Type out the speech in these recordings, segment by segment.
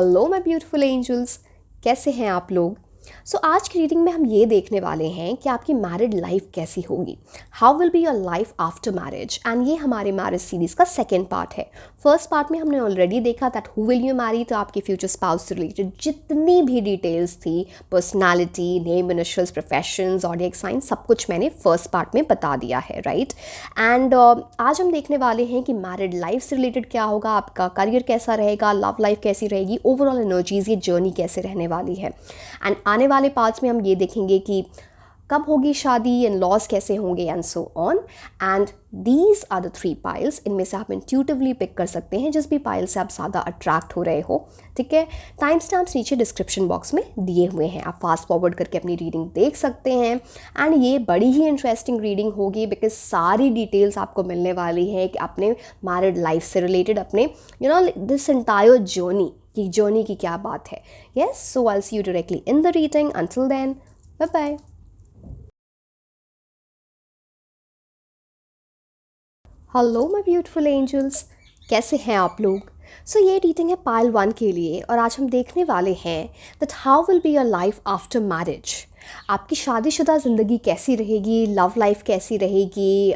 Hello my beautiful angels, कैसे हैं आप लोग। आज की रीडिंग में हम ये देखने वाले हैं कि आपकी मैरिड लाइफ कैसी होगी, how will be your life after marriage. And ये हमारे मैरिज सीरीज़ का सेकेंड पार्ट है। फर्स्ट पार्ट में हमने ऑलरेडी देखा that who will you Mary, तो आपके फ्यूचर स्पाउस से रिलेटेड जितनी भी डिटेल्स थी, personality, name, initials, profession, zodiac sign, सब कुछ मैंने फर्स्ट पार्ट में बता दिया है, राइट। एंड आज हम देखने वाले हैं कि मैरिड लाइफ से रिलेटेड क्या होगा, आपका करियर कैसा रहेगा, लव लाइफ कैसी रहेगी, ओवरऑल एनर्जीज, ये जर्नी कैसे रहने वाली है। एंड आने वाले पार्ट्स में हम ये देखेंगे कि कब होगी शादी, इन लॉज कैसे होंगे, and so on. And these are the 3 piles. इनमें से आप इंट्यूटिवली पिक कर सकते हैं जिस भी पाइल से आप ज़्यादा अट्रैक्ट हो रहे हो, ठीक है। टाइम स्टैम्प्स नीचे डिस्क्रिप्शन बॉक्स में दिए हुए हैं, आप फास्ट फॉरवर्ड करके अपनी रीडिंग देख सकते हैं। एंड ये बड़ी ही इंटरेस्टिंग रीडिंग होगी बिकॉज सारी डिटेल्स आपको मिलने वाली है कि अपने मैरिड लाइफ से रिलेटेड, अपने दिस एंटायर जर्नी की क्या बात है। Yes, so I will see you directly in the reading. Until then, bye bye. Hello my beautiful angels, कैसे हैं आप लोग। ये रीडिंग है पाइल 1 के लिए और आज हम देखने वाले हैं that how will be your life after marriage. आपकी शादीशुदा ज़िंदगी कैसी रहेगी, लव लाइफ कैसी रहेगी,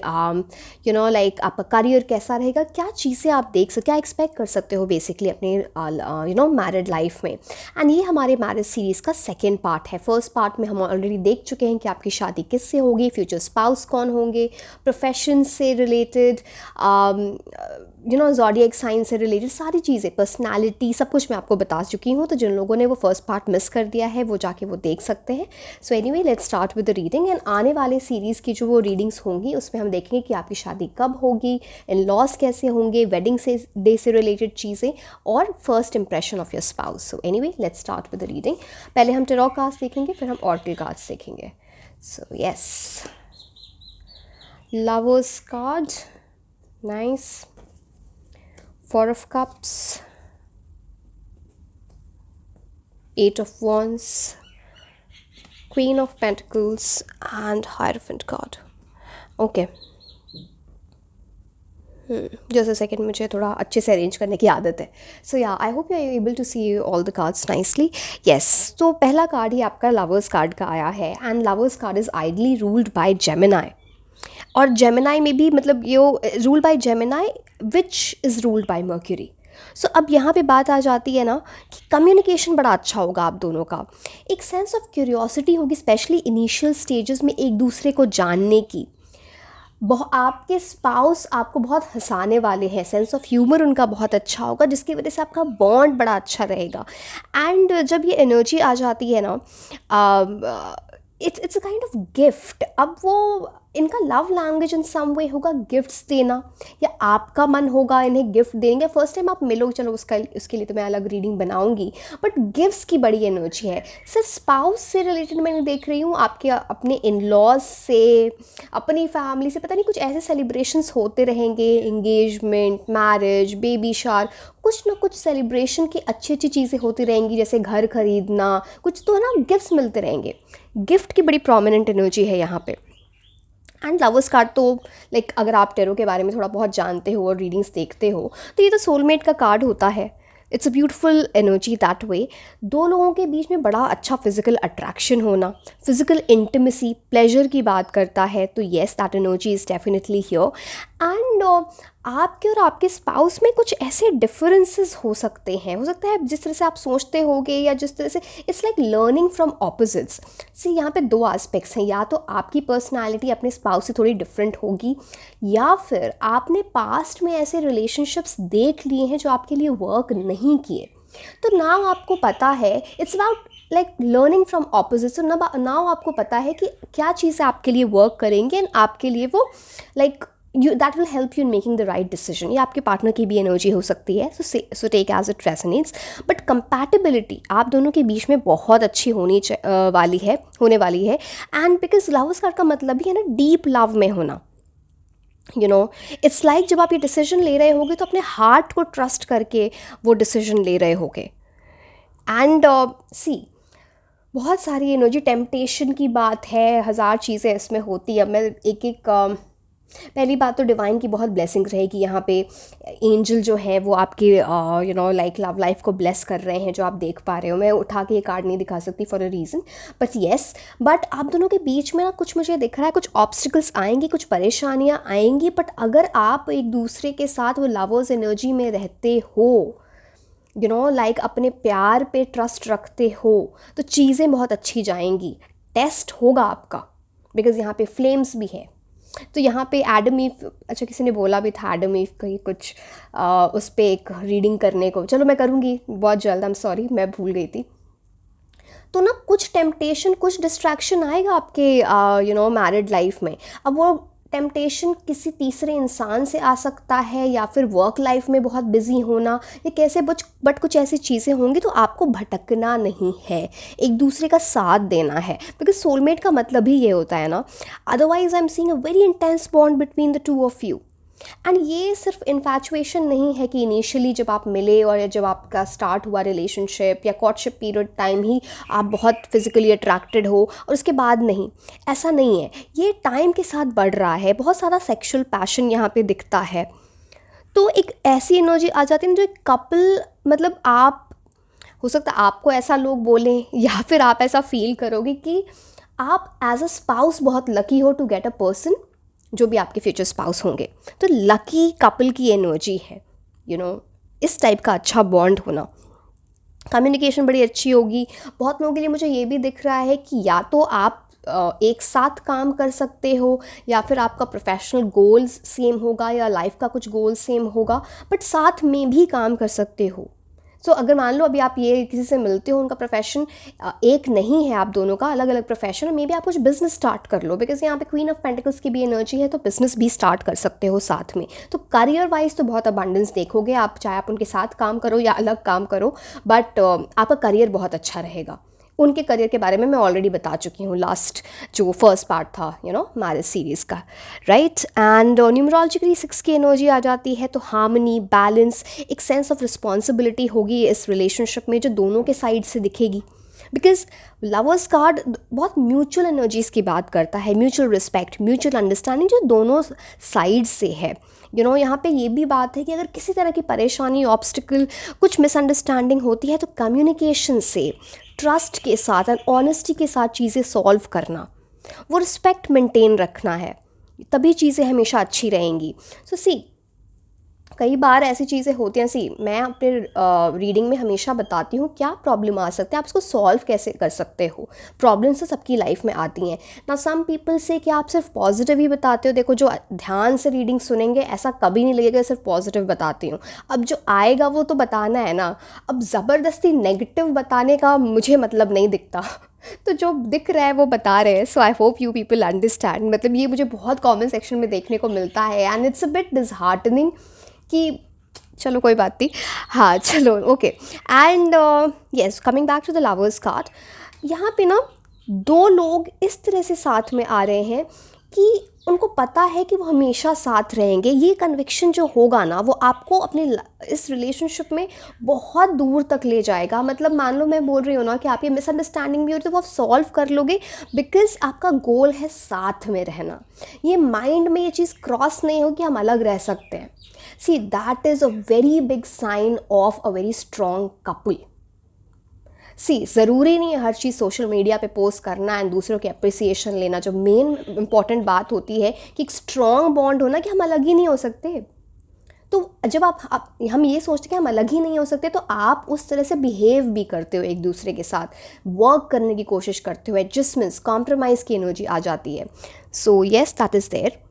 लाइक आपका करियर कैसा रहेगा, क्या चीज़ें आप क्या एक्सपेक्ट कर सकते हो बेसिकली अपने मैरिड लाइफ में। एंड ये हमारे मैरिज सीरीज़ का सेकेंड पार्ट है। फर्स्ट पार्ट में हम ऑलरेडी देख चुके हैं कि आपकी शादी किससे होगी, फ्यूचर स्पाउस कौन होंगे, प्रोफेशन से रिलेटेड, ज़ोडिएक साइन से रिलेटेड सारी चीज़ें, पर्सनालिटी, सब कुछ मैं आपको बता चुकी हूँ। तो जिन लोगों ने वो फर्स्ट पार्ट मिस कर दिया है वो जाके वो देख सकते हैं। So anyway, let's start with the reading. And आने वाले सीरीज़ की जो वो रीडिंग्स होंगी उसमें हम देखेंगे कि आपकी शादी कब होगी, इन लॉज कैसे होंगे, वेडिंग से डे से रिलेटेड चीज़ें, और first impression of your spouse. So anyway, let's start with the reading. पहले हम टेरो कार्ड्स देखेंगे, फिर हम ऑरेकल कार्ड्स देखेंगे। So yes, lovers card, nice. 4 of Cups, 8 of Wands, Queen of Pentacles and Hierophant card. Okay. Just a second, मुझे थोड़ा अच्छे से अरेंज करने की आदत है। So yeah, I hope you are able to see all the cards nicely. Yes, तो पहला कार्ड ही आपका लवर्स कार्ड का आया है। And lovers card is ideally ruled by Gemini, और जेमिनाई में भी मतलब ये rule by Gemini which is ruled bye mercury. अब यहाँ पे बात आ जाती है ना कि कम्युनिकेशन बड़ा अच्छा होगा आप दोनों का, एक सेंस ऑफ क्यूरियोसिटी होगी, स्पेशली इनिशियल स्टेजेस में एक दूसरे को जानने की। आपके स्पाउस आपको बहुत हंसाने वाले हैं, सेंस ऑफ ह्यूमर उनका बहुत अच्छा होगा, जिसकी वजह से आपका बॉन्ड बड़ा अच्छा रहेगा। एंड जब ये एनर्जी आ जाती है ना, it's a kind of gift. अब वो इनका लव लैंग्वेज इन सम वे होगा गिफ्ट्स देना, या आपका मन होगा इन्हें गिफ्ट देंगे। फर्स्ट टाइम आप मिलो, चलो उसके लिए तो मैं अलग रीडिंग बनाऊंगी, बट गिफ्ट्स की बड़ी एनर्जी है। सिर्फ स्पाउस से रिलेटेड मैंने देख रही हूँ, आपके अपने इन लॉज से, अपनी फैमिली से, पता नहीं कुछ ऐसे सेलिब्रेशंस होते रहेंगे, इंगेजमेंट, मैरिज, बेबी शावर, कुछ ना कुछ सेलिब्रेशन की अच्छी अच्छी चीज़ें होती रहेंगी, जैसे घर खरीदना, कुछ तो है ना, गिफ्ट्स मिलते रहेंगे। गिफ्ट की बड़ी प्रोमिनेंट एनर्जी है यहाँ पे। एंड लवर्स कार्ड तो लाइक अगर आप टेरो के बारे में थोड़ा बहुत जानते हो और रीडिंग्स देखते हो तो ये तो सोलमेट का कार्ड होता है। It's a beautiful energy that way. दो लोगों के बीच में बड़ा अच्छा फिजिकल अट्रैक्शन होना, फिजिकल इंटिमेसी, प्लेजर की बात करता है, तो yes, that energy is definitely here. And आपके और आपके स्पाउस में कुछ ऐसे डिफरेंसेस हो सकते हैं, हो सकता है जिस तरह से आप सोचते होगे या जिस तरह से, it's like learning from opposites. यहाँ पे 2 एस्पेक्ट्स हैं, या तो आपकी पर्सनालिटी अपने स्पाउस से थोड़ी डिफरेंट होगी, या फिर आपने पास्ट में ऐसे रिलेशनशिप्स देख लिए हैं जो आपके लिए वर्क नहीं किए। तो नाउ आपको पता है, it's about like learning from opposites. Now आपको पता है कि क्या चीज़ें आपके लिए वर्क करेंगे एंड आपके लिए वो like that will help you in making the right decision. ये आपके पार्टनर की भी एनर्जी हो सकती है, so take as it resonates. But compatibility आप दोनों के बीच में बहुत अच्छी होने वाली है। एंड बिकॉज लवर्स कार्ड का मतलब ही है ना डीप लव में होना। इट्स लाइक जब आप ये डिसीजन ले रहे होगे तो अपने हार्ट को ट्रस्ट करके वो डिसीजन ले रहे होगे। एंड सी, बहुत सारी एनर्जी, टेम्पटेशन की बात है, हज़ार चीज़ें इसमें होती है। अब मैं एक एक पहली बात तो डिवाइन की बहुत ब्लेसिंग रहेगी यहाँ पे। एंजल जो है वो आपके लाइक लव लाइफ को ब्लेस कर रहे हैं, जो आप देख पा रहे हो। मैं उठा के ये कार्ड नहीं दिखा सकती for a reason, but yes, but आप दोनों के बीच में ना कुछ मुझे दिख रहा है, कुछ ऑब्स्टिकल्स आएंगी, कुछ परेशानियाँ आएंगी, बट अगर आप एक दूसरे के साथ वो लवर्स एनर्जी में रहते हो, लाइक अपने प्यार पे ट्रस्ट रखते हो, तो चीज़ें बहुत अच्छी जाएंगी। टेस्ट होगा आपका, बिकॉज यहाँ पे फ्लेम्स भी है। तो यहाँ पे एडम ईव, अच्छा किसी ने बोला भी था एडम ईव कहीं कुछ उस पर एक रीडिंग करने को, चलो मैं करूँगी बहुत जल्द, आई एम सॉरी मैं भूल गई थी। तो ना कुछ टेम्पटेशन, कुछ डिस्ट्रैक्शन आएगा आपके मैरिड लाइफ में। अब वो टेम्पटेशन किसी तीसरे इंसान से आ सकता है, या फिर वर्क लाइफ में बहुत बिजी होना, या कैसे बट कुछ ऐसी चीज़ें होंगी। तो आपको भटकना नहीं है, एक दूसरे का साथ देना है, बिकॉज सोलमेट का मतलब ही ये होता है ना। Otherwise I am seeing a very intense bond between the two of you. And ये सिर्फ इन्फैचुएशन नहीं है कि इनिशियली जब आप मिले और जब आपका स्टार्ट हुआ रिलेशनशिप या कॉर्टशिप पीरियड टाइम ही आप बहुत फिजिकली अट्रैक्टेड हो और उसके बाद नहीं, ऐसा नहीं है। ये टाइम के साथ बढ़ रहा है, बहुत सारा सेक्सुअल पैशन यहाँ पे दिखता है। तो एक ऐसी एनर्जी आ जाती है जो एक कपल, मतलब आप, हो सकता है आपको ऐसा लोग बोलें या फिर आप ऐसा फील करोगे कि आप एज अ स्पाउस बहुत लकी हो टू गेट अ पर्सन, जो भी आपके फ्यूचर स्पाउस होंगे। तो लकी कपल की एनर्जी है, इस टाइप का अच्छा बॉन्ड होना। कम्युनिकेशन बड़ी अच्छी होगी। बहुत लोगों के लिए मुझे ये भी दिख रहा है कि या तो आप एक साथ काम कर सकते हो, या फिर आपका प्रोफेशनल गोल्स सेम होगा, या लाइफ का कुछ गोल सेम होगा, बट साथ में भी काम कर सकते हो। सो अगर मान लो अभी आप ये किसी से मिलते हो, उनका प्रोफेशन एक नहीं है, आप दोनों का अलग अलग प्रोफेशन है, मे बी आप कुछ बिजनेस स्टार्ट कर लो, बिकॉज यहाँ पे क्वीन ऑफ पेंटिकल्स की भी एनर्जी है, तो बिजनेस भी स्टार्ट कर सकते हो साथ में। तो करियर वाइज तो बहुत अबंडेंस देखोगे आप, चाहे आप उनके साथ काम करो या अलग काम करो, बट आपका करियर बहुत अच्छा रहेगा। उनके करियर के बारे में मैं ऑलरेडी बता चुकी हूँ लास्ट जो फर्स्ट पार्ट था मैरिज सीरीज़ का, राइट। एंड न्यूमरोलॉजिकली 6 की एनर्जी आ जाती है, तो हार्मनी, बैलेंस, एक सेंस ऑफ रिस्पॉन्सिबिलिटी होगी इस रिलेशनशिप में, जो दोनों के साइड से दिखेगी। बिकॉज लवर्स कार्ड बहुत म्यूचुअल एनर्जीज़ की बात करता है, म्यूचुअल रिस्पेक्ट, म्यूचुअल अंडरस्टैंडिंग, जो दोनों साइड से है। यहाँ पे ये भी बात है कि अगर किसी तरह की परेशानी, ऑब्स्टिकल, कुछ मिसअंडरस्टैंडिंग होती है, तो कम्युनिकेशन से, ट्रस्ट के साथ एंड ऑनेस्टी के साथ चीज़ें सॉल्व करना, वो रिस्पेक्ट मेंटेन रखना है, तभी चीज़ें हमेशा अच्छी रहेंगी। सो सी, कई बार ऐसी चीज़ें होती हैं, मैं अपने रीडिंग में हमेशा बताती हूँ क्या प्रॉब्लम आ सकते हैं, आप उसको सॉल्व कैसे कर सकते हो। प्रॉब्लम्स तो सबकी लाइफ में आती हैं ना। सम पीपल से कि आप सिर्फ पॉजिटिव ही बताते हो, देखो जो ध्यान से रीडिंग सुनेंगे ऐसा कभी नहीं लगेगा सिर्फ पॉजिटिव बताती हूँ। अब जो आएगा वो तो बताना है ना। अब ज़बरदस्ती नेगेटिव बताने का मुझे मतलब नहीं दिखता तो जो दिख रहा है वो बता रहे हैं। So I hope you people understand. मतलब ये मुझे बहुत कमेंट सेक्शन में देखने को मिलता है, and it's a bit disheartening कि चलो कोई बात नहीं, हाँ चलो okay. And yes, coming back to the lovers card, यहाँ पे ना 2 लोग इस तरह से साथ में आ रहे हैं कि उनको पता है कि वो हमेशा साथ रहेंगे। ये कन्विक्शन जो होगा ना, वो आपको अपने इस रिलेशनशिप में बहुत दूर तक ले जाएगा। मतलब मान लो मैं बोल रही हूँ ना कि आपकी मिसअंडरस्टैंडिंग भी हो तो वो आप सॉल्व कर लोगे, बिकॉज आपका गोल है साथ में रहना। ये माइंड में ये चीज़ क्रॉस नहीं हो कि हम अलग रह सकते हैं। See, that is a very big sign of a very strong couple. See, ज़रूरी नहीं है हर चीज़ सोशल मीडिया पे पोस्ट करना एंड दूसरों की अप्रिसिएशन लेना। जो मेन इंपॉर्टेंट बात होती है कि एक स्ट्रॉन्ग बॉन्ड होना, कि हम अलग ही नहीं हो सकते। तो जब हम ये सोचते कि हम अलग ही नहीं हो सकते, तो आप उस तरह से बिहेव भी करते हो, एक दूसरे के साथ वर्क करने की कोशिश करते हो, एडजस्टमेंट्स, कॉम्प्रोमाइज़ की एनर्जी आ जाती है। So yes, that is there.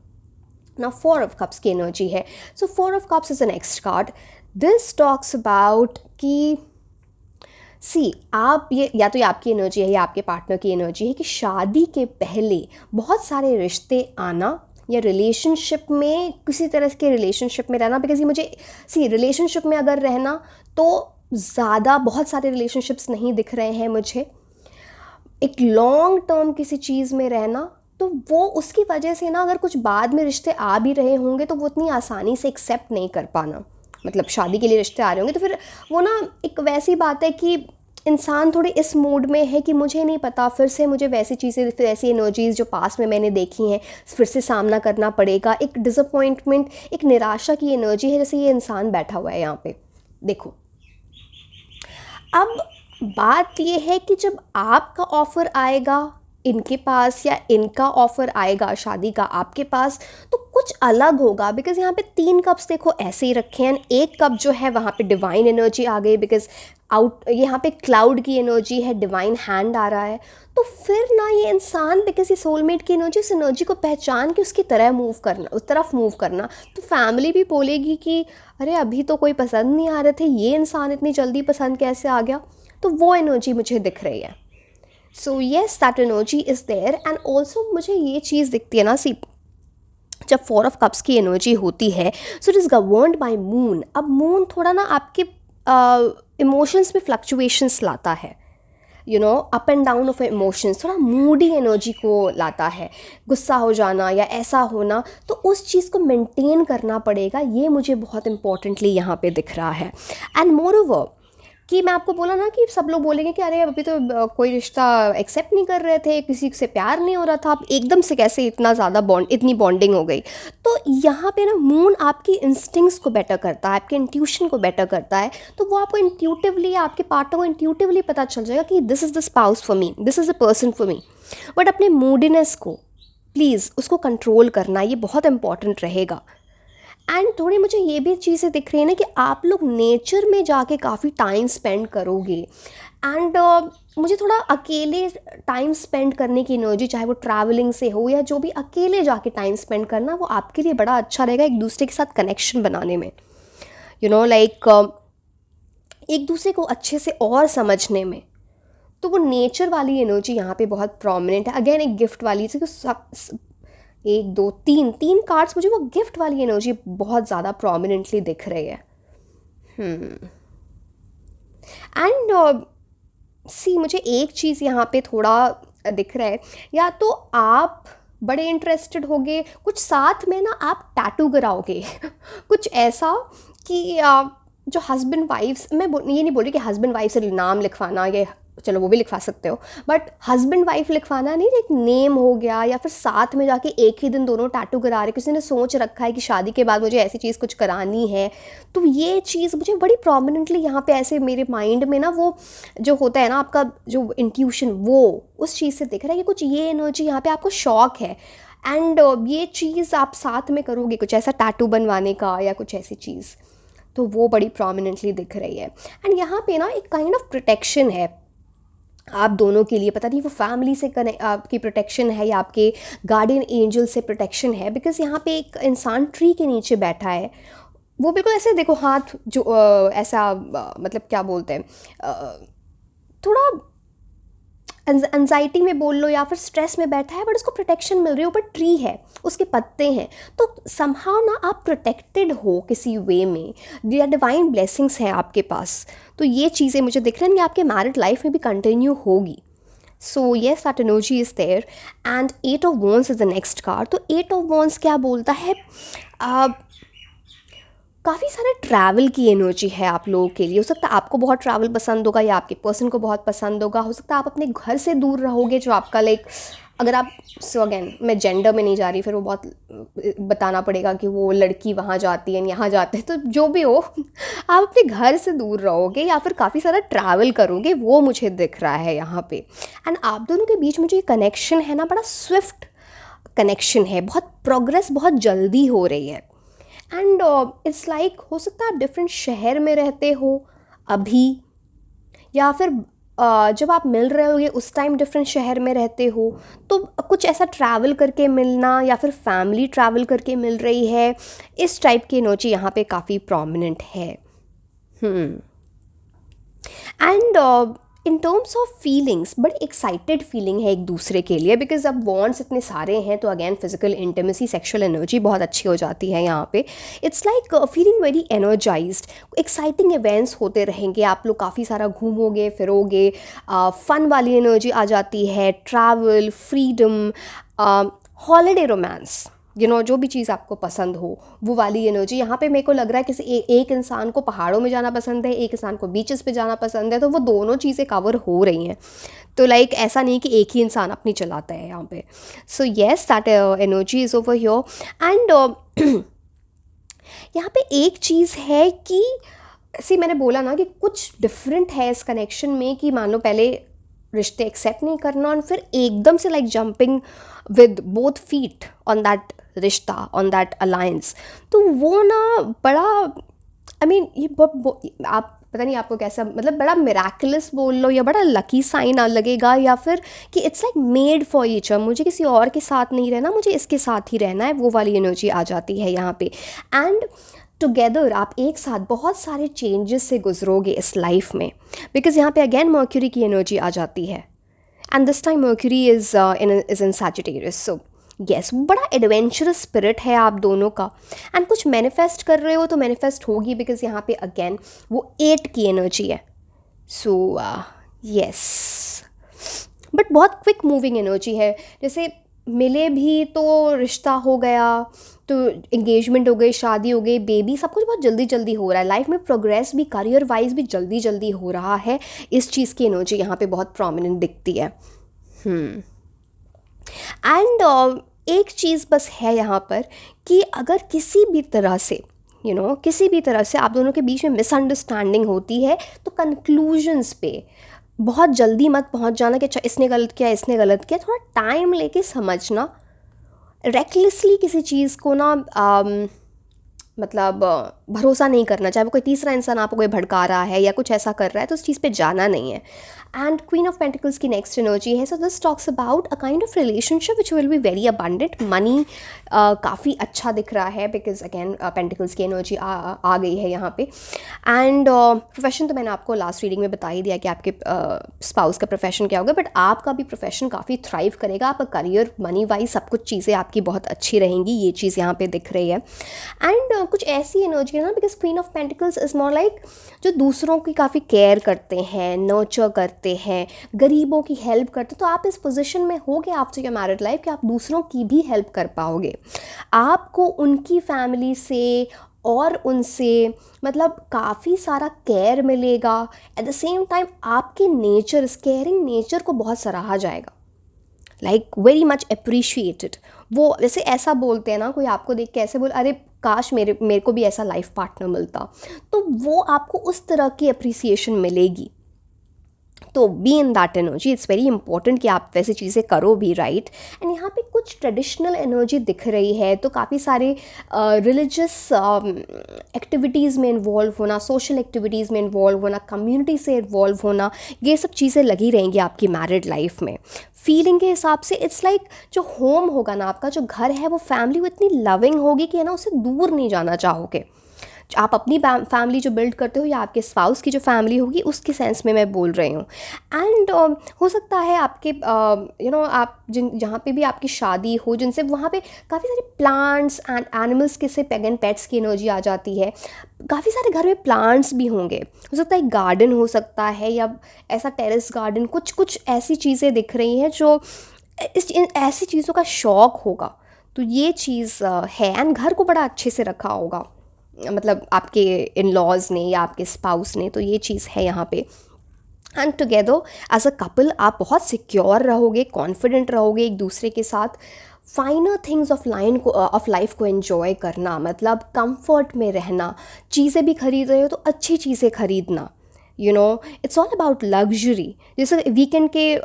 Now 4 of Cups की एनर्जी है। So 4 of Cups is the next card. This talks about कि आप ये, या तो ये आपकी एनर्जी है या आपके पार्टनर की एनर्जी है, कि शादी के पहले बहुत सारे रिश्ते आना, या रिलेशनशिप में किसी तरह के रिलेशनशिप में रहना। बिकॉज ये मुझे रिलेशनशिप में अगर रहना तो ज़्यादा बहुत सारे रिलेशनशिप्स नहीं दिख रहे हैं मुझे। एक लॉन्ग टर्म किसी चीज़ में रहना, तो वो उसकी वजह से ना, अगर कुछ बाद में रिश्ते आ भी रहे होंगे तो वो उतनी आसानी से एक्सेप्ट नहीं कर पाना। मतलब शादी के लिए रिश्ते आ रहे होंगे तो फिर वो ना एक वैसी बात है कि इंसान थोड़े इस मूड में है कि मुझे नहीं पता, फिर से मुझे वैसी चीज़ें, फिर ऐसी एनर्जीज़ जो पास में मैंने देखी हैं फिर से सामना करना पड़ेगा। एक डिसअपॉइंटमेंट, एक निराशा की एनर्जी है, जैसे ये इंसान बैठा हुआ है यहाँ पे। देखो, अब बात ये है कि जब आपका ऑफ़र आएगा इनके पास या इनका ऑफ़र आएगा शादी का आपके पास, तो कुछ अलग होगा। बिकॉज़ यहाँ पे 3 कप्स देखो ऐसे ही रखे हैं, एक कप जो है वहाँ पे डिवाइन एनर्जी आ गई, बिकॉज़ आउट यहाँ पे क्लाउड की एनर्जी है, डिवाइन हैंड आ रहा है। तो फिर ना ये इंसान, बिकॉज़ ये सोलमेट की एनर्जी, इस एनर्जी को पहचान के उसकी तरह मूव करना, उस तरफ मूव करना। तो फैमिली भी बोलेगी कि अरे अभी तो कोई पसंद नहीं आ रहे थे, ये इंसान इतनी जल्दी पसंद कैसे आ गया। तो वो एनर्जी मुझे दिख रही है। So yes, that energy is there. And also मुझे ये चीज़ दिखती है ना, सी जब 4 ऑफ कप्स की एनर्जी होती है, so it is governed bye moon. अब मून थोड़ा ना आपके इमोशंस में फ्लक्चुएशंस लाता है, you know, up and down of emotions, थोड़ा मूडी एनर्जी को लाता है, गुस्सा हो जाना या ऐसा होना। तो उस चीज़ को मेंटेन करना पड़ेगा, ये मुझे बहुत इंपॉर्टेंटली यहाँ पे दिख रहा है। एंड मोर ओवर कि मैं आपको बोला ना कि सब लोग बोलेंगे कि अरे अभी तो कोई रिश्ता एक्सेप्ट नहीं कर रहे थे, किसी से प्यार नहीं हो रहा था, अब एकदम से कैसे इतना ज़्यादा इतनी बॉन्डिंग हो गई। तो यहाँ पे ना मून आपकी इंस्टिंक्ट्स को बेटर करता है, आपके इंट्यूशन को बेटर करता है। तो वो आपको इंट्यूटिवली, आपके पार्टनर को इंट्यूटिवली पता चल जाएगा कि this is the spouse for me, this is the person for me. But अपने मूडीनेस को प्लीज़ उसको कंट्रोल करना, ये बहुत इंपॉर्टेंट रहेगा। एंड थोड़ी मुझे ये भी चीज़ें दिख रही है ना कि आप लोग नेचर में जाके काफ़ी टाइम स्पेंड करोगे। एंड मुझे थोड़ा अकेले टाइम स्पेंड करने की एनर्जी, चाहे वो ट्रैवलिंग से हो या जो भी, अकेले जाके टाइम स्पेंड करना वो आपके लिए बड़ा अच्छा रहेगा, एक दूसरे के साथ कनेक्शन बनाने में, यू नो, लाइक एक दूसरे को अच्छे से और समझने में। तो वो नेचर वाली एनर्जी यहाँ पे बहुत प्रोमिनेंट है। अगेन एक गिफ्ट वाली, एक दो तीन तीन कार्ड्स, मुझे वो गिफ्ट वाली एनर्जी बहुत ज़्यादा प्रोमिनेंटली दिख रही है। एंड सी मुझे एक चीज़ यहाँ पे थोड़ा दिख रहा है, या तो आप बड़े इंटरेस्टेड होगे कुछ साथ में ना, आप टैटू कराओगे कुछ ऐसा कि जो हस्बैंड वाइफ्स, मैं ये नहीं बोल रही कि हस्बैंड वाइफ से नाम लिखवाना, ये चलो वो भी लिखवा सकते हो, बट हस्बैंड वाइफ लिखवाना नहीं, एक नेम हो गया, या फिर साथ में जाके एक ही दिन दोनों टैटू करा रहे, किसी ने सोच रखा है कि शादी के बाद मुझे ऐसी चीज़ कुछ करानी है। तो ये चीज़ मुझे बड़ी प्रोमिनेंटली यहाँ पे ऐसे मेरे माइंड में ना, वो जो होता है ना आपका जो इंट्यूशन, वो उस चीज़ से दिख रहा है कि कुछ ये एनर्जी यहाँ पे आपको शौक है। एंड ये चीज़ आप साथ में करोगे, कुछ ऐसा टैटू बनवाने का या कुछ ऐसी चीज़, तो वो बड़ी प्रोमिनेंटली दिख रही है। एंड यहाँ पे ना एक काइंड ऑफ प्रोटेक्शन है आप दोनों के लिए, पता नहीं वो फैमिली से कनेक्ट आपकी प्रोटेक्शन है या आपके गार्डियन एंजल से प्रोटेक्शन है। बिकॉज़ यहाँ पे एक इंसान ट्री के नीचे बैठा है, वो बिल्कुल ऐसे देखो हाथ जो ऐसा मतलब क्या बोलते हैं, थोड़ा एंजाइटी में बोल लो या फिर स्ट्रेस में बैठा है, बट उसको प्रोटेक्शन मिल रही है, ऊपर ट्री है, उसके पत्ते हैं, तो समहाउ ना आप प्रोटेक्टेड हो किसी वे में, या डिवाइन ब्लेसिंग्स हैं आपके पास। तो ये चीज़ें मुझे दिख रही हैं कि आपके मैरिड लाइफ में भी कंटिन्यू होगी। So yes, that energy is there. And 8 of wands is the next card. तो 8 ऑफ वॉन्ड्स क्या बोलता है, काफ़ी सारे ट्रैवल की एनर्जी है आप लोगों के लिए। हो सकता है आपको बहुत ट्रैवल पसंद होगा या आपके पर्सन को बहुत पसंद होगा। हो सकता है आप अपने घर से दूर रहोगे, जो आपका लाइक, अगर आप, सो अगेन मैं जेंडर में नहीं जा रही, फिर वो बहुत बताना पड़ेगा कि वो लड़की वहाँ जाती है यहाँ जाते हैं, तो जो भी हो आप अपने घर से दूर रहोगे या फिर काफ़ी सारा ट्रैवल करोगे, वो मुझे दिख रहा है यहाँ पे। एंड आप दोनों के बीच में जो ये कनेक्शन है ना, बड़ा स्विफ्ट कनेक्शन है, बहुत प्रोग्रेस बहुत जल्दी हो रही है। एंड इट्स लाइक, हो सकता है आप डिफरेंट शहर में रहते हो अभी, या फिर जब आप मिल रहे होगे उस टाइम डिफरेंट शहर में रहते हो, तो कुछ ऐसा ट्रैवल करके मिलना या फिर फैमिली ट्रैवल करके मिल रही है, इस टाइप की एनर्जी यहाँ पे काफ़ी प्रोमिनेंट है। And in terms of feelings, बड़ी एक्साइटेड फीलिंग है एक दूसरे के लिए, बिकॉज अब वॉन्ड्स इतने सारे हैं, तो again physical intimacy, sexual energy बहुत अच्छी हो जाती है यहाँ पे। It's like feeling very energised, exciting events होते रहेंगे, आप लोग काफ़ी सारा घूमोगे फिरोगे, फन वाली एनर्जी आ जाती है, ट्रैवल, फ्रीडम, हॉलीडे रोमांस, जो भी चीज़ आपको पसंद हो वो वाली एनर्जी यहाँ पे मेरे को लग रहा है किसी एक इंसान को पहाड़ों में जाना पसंद है, एक इंसान को बीचेस पे जाना पसंद है, तो वो दोनों चीज़ें कवर हो रही हैं। तो लाइक ऐसा नहीं कि एक ही इंसान अपनी चलाता है यहाँ पे। सो yes, that energy is over here. And यहाँ पे एक चीज़ है कि ऐसे मैंने बोला ना कि कुछ डिफरेंट है इस कनेक्शन में, कि मान लो पहले रिश्ते एक्सेप्ट नहीं करना और फिर एकदम से like jumping with both feet on that रिश्ता, ऑन दैट अलायंस। तो वो ना बड़ा ये आप पता नहीं आपको कैसा, मतलब बड़ा मिराकुलस बोल लो या बड़ा लकी साइन लगेगा, या फिर कि it's like made for each other, मुझे किसी और के साथ नहीं रहना, मुझे इसके साथ ही रहना है, वो वाली एनर्जी आ जाती है यहाँ पे। एंड टुगेदर आप एक साथ बहुत सारे चेंजेस से गुजरोगे इस लाइफ में, बिकॉज यहाँ पे अगेन मर्क्यूरी की एनर्जी आ जाती है, and this time mercury is in Sagittarius. So yes, बड़ा एडवेंचरस स्पिरिट है आप दोनों का। एंड कुछ मैनिफेस्ट कर रहे हो तो मैनिफेस्ट होगी, बिकॉज यहाँ पे अगेन वो 8 की एनर्जी है। सो यस, बट बहुत क्विक मूविंग एनर्जी है, जैसे मिले भी तो रिश्ता हो गया, तो एंगेजमेंट हो गई, शादी हो गई, बेबी, सब कुछ बहुत जल्दी जल्दी हो रहा है लाइफ में। प्रोग्रेस भी करियर वाइज भी जल्दी जल्दी हो रहा है। इस चीज़ की एनर्जी यहाँ पे बहुत प्रोमिनेंट दिखती है। एंड एक चीज़ बस है यहाँ पर कि अगर किसी भी तरह से किसी भी तरह से आप दोनों के बीच में मिसअंडरस्टैंडिंग होती है, तो कंक्लूजन्स पे बहुत जल्दी मत पहुँच जाना कि अच्छा इसने गलत किया, इसने गलत किया। थोड़ा टाइम लेके समझना। रेकलेसली किसी चीज़ को ना भरोसा नहीं करना, चाहे वो कोई तीसरा इंसान आपको कोई भड़का रहा है या कुछ ऐसा कर रहा है, तो उस चीज़ पे जाना नहीं है। एंड क्वीन ऑफ पेंटिकल्स की नेक्स्ट एनर्जी है। So this talks about a kind of relationship which will be very abundant. Money काफ़ी अच्छा दिख रहा है, बिकॉज अगेन पेंटिकल्स की एनर्जी आ गई है यहाँ पे। एंड प्रोफेशन तो मैंने आपको लास्ट रीडिंग में बता ही दिया कि आपके स्पाउस का प्रोफेशन क्या होगा, बट आपका भी प्रोफेशन काफ़ी थ्राइव करेगा। आपका करियर, मनी वाइज सब कुछ चीज़ें आपकी बहुत अच्छी रहेंगी, ये चीज़ यहाँ पे दिख रही है। एंड कुछ ऐसी एनर्जी है ना, because queen of pentacles is more like जो दूसरों की काफ़ी केयर करते हैं, नर्चर करते हैं, गरीबों की हेल्प करते हैं। तो आप इस पोजीशन में होगे आफ्टर योर मैरिड लाइफ कि आप दूसरों की भी हेल्प कर पाओगे। आपको उनकी फैमिली से और उनसे काफ़ी सारा केयर मिलेगा। एट द सेम टाइम आपके नेचर, इस केयरिंग नेचर को बहुत सराहा जाएगा, लाइक वेरी मच अप्रिशिएटेड। वो जैसे ऐसा बोलते हैं ना, कोई आपको देख के ऐसे बोल, अरे काश मेरे को भी ऐसा लाइफ पार्टनर मिलता, तो वो आपको उस तरह की अप्रिसिएशन मिलेगी। तो be in that energy. It's very important कि आप वैसी चीज़ें करो भी, राइट। एंड यहाँ पे कुछ ट्रेडिशनल एनर्जी दिख रही है, तो काफ़ी सारे रिलीजियस एक्टिविटीज़ में इन्वॉल्व होना, सोशल एक्टिविटीज़ में इन्वॉल्व होना, कम्युनिटी से इन्वॉल्व होना, ये सब चीज़ें लगी रहेंगी आपकी मैरिड लाइफ में। फीलिंग के हिसाब से इट्स लाइक जो होम होगा ना, आपका जो घर है, वो फैमिली वो इतनी लविंग होगी कि उसे दूर नहीं जाना चाहोगे। आप अपनी फैमिली जो बिल्ड करते हो या आपके स्पाउस की जो फैमिली होगी, उसके सेंस में मैं बोल रही हूँ। एंड हो सकता है आपके आप जहाँ पे भी आपकी शादी हो, जिनसे वहाँ पे काफ़ी सारे प्लांट्स एंड एनिमल्स के से पेगन पेट्स की एनर्जी आ जाती है। काफ़ी सारे घर में प्लांट्स भी होंगे, हो सकता है गार्डन हो सकता है, या ऐसा टेरेस गार्डन, कुछ ऐसी चीज़ें दिख रही हैं जो ऐसी चीज़ों का शौक़ होगा। तो ये चीज़ है। एंड घर को बड़ा अच्छे से रखा होगा, आपके इन लॉज ने या आपके स्पाउस ने, तो ये चीज़ है यहाँ पे। And together as a couple आप बहुत सिक्योर रहोगे, कॉन्फिडेंट रहोगे एक दूसरे के साथ। फाइनर थिंग्स ऑफ लाइफ को एंजॉय करना, कंफर्ट में रहना। चीज़ें भी खरीद रहे हो तो अच्छी चीज़ें खरीदना, इट्स ऑल अबाउट लग्जरी। जैसे वीकेंड के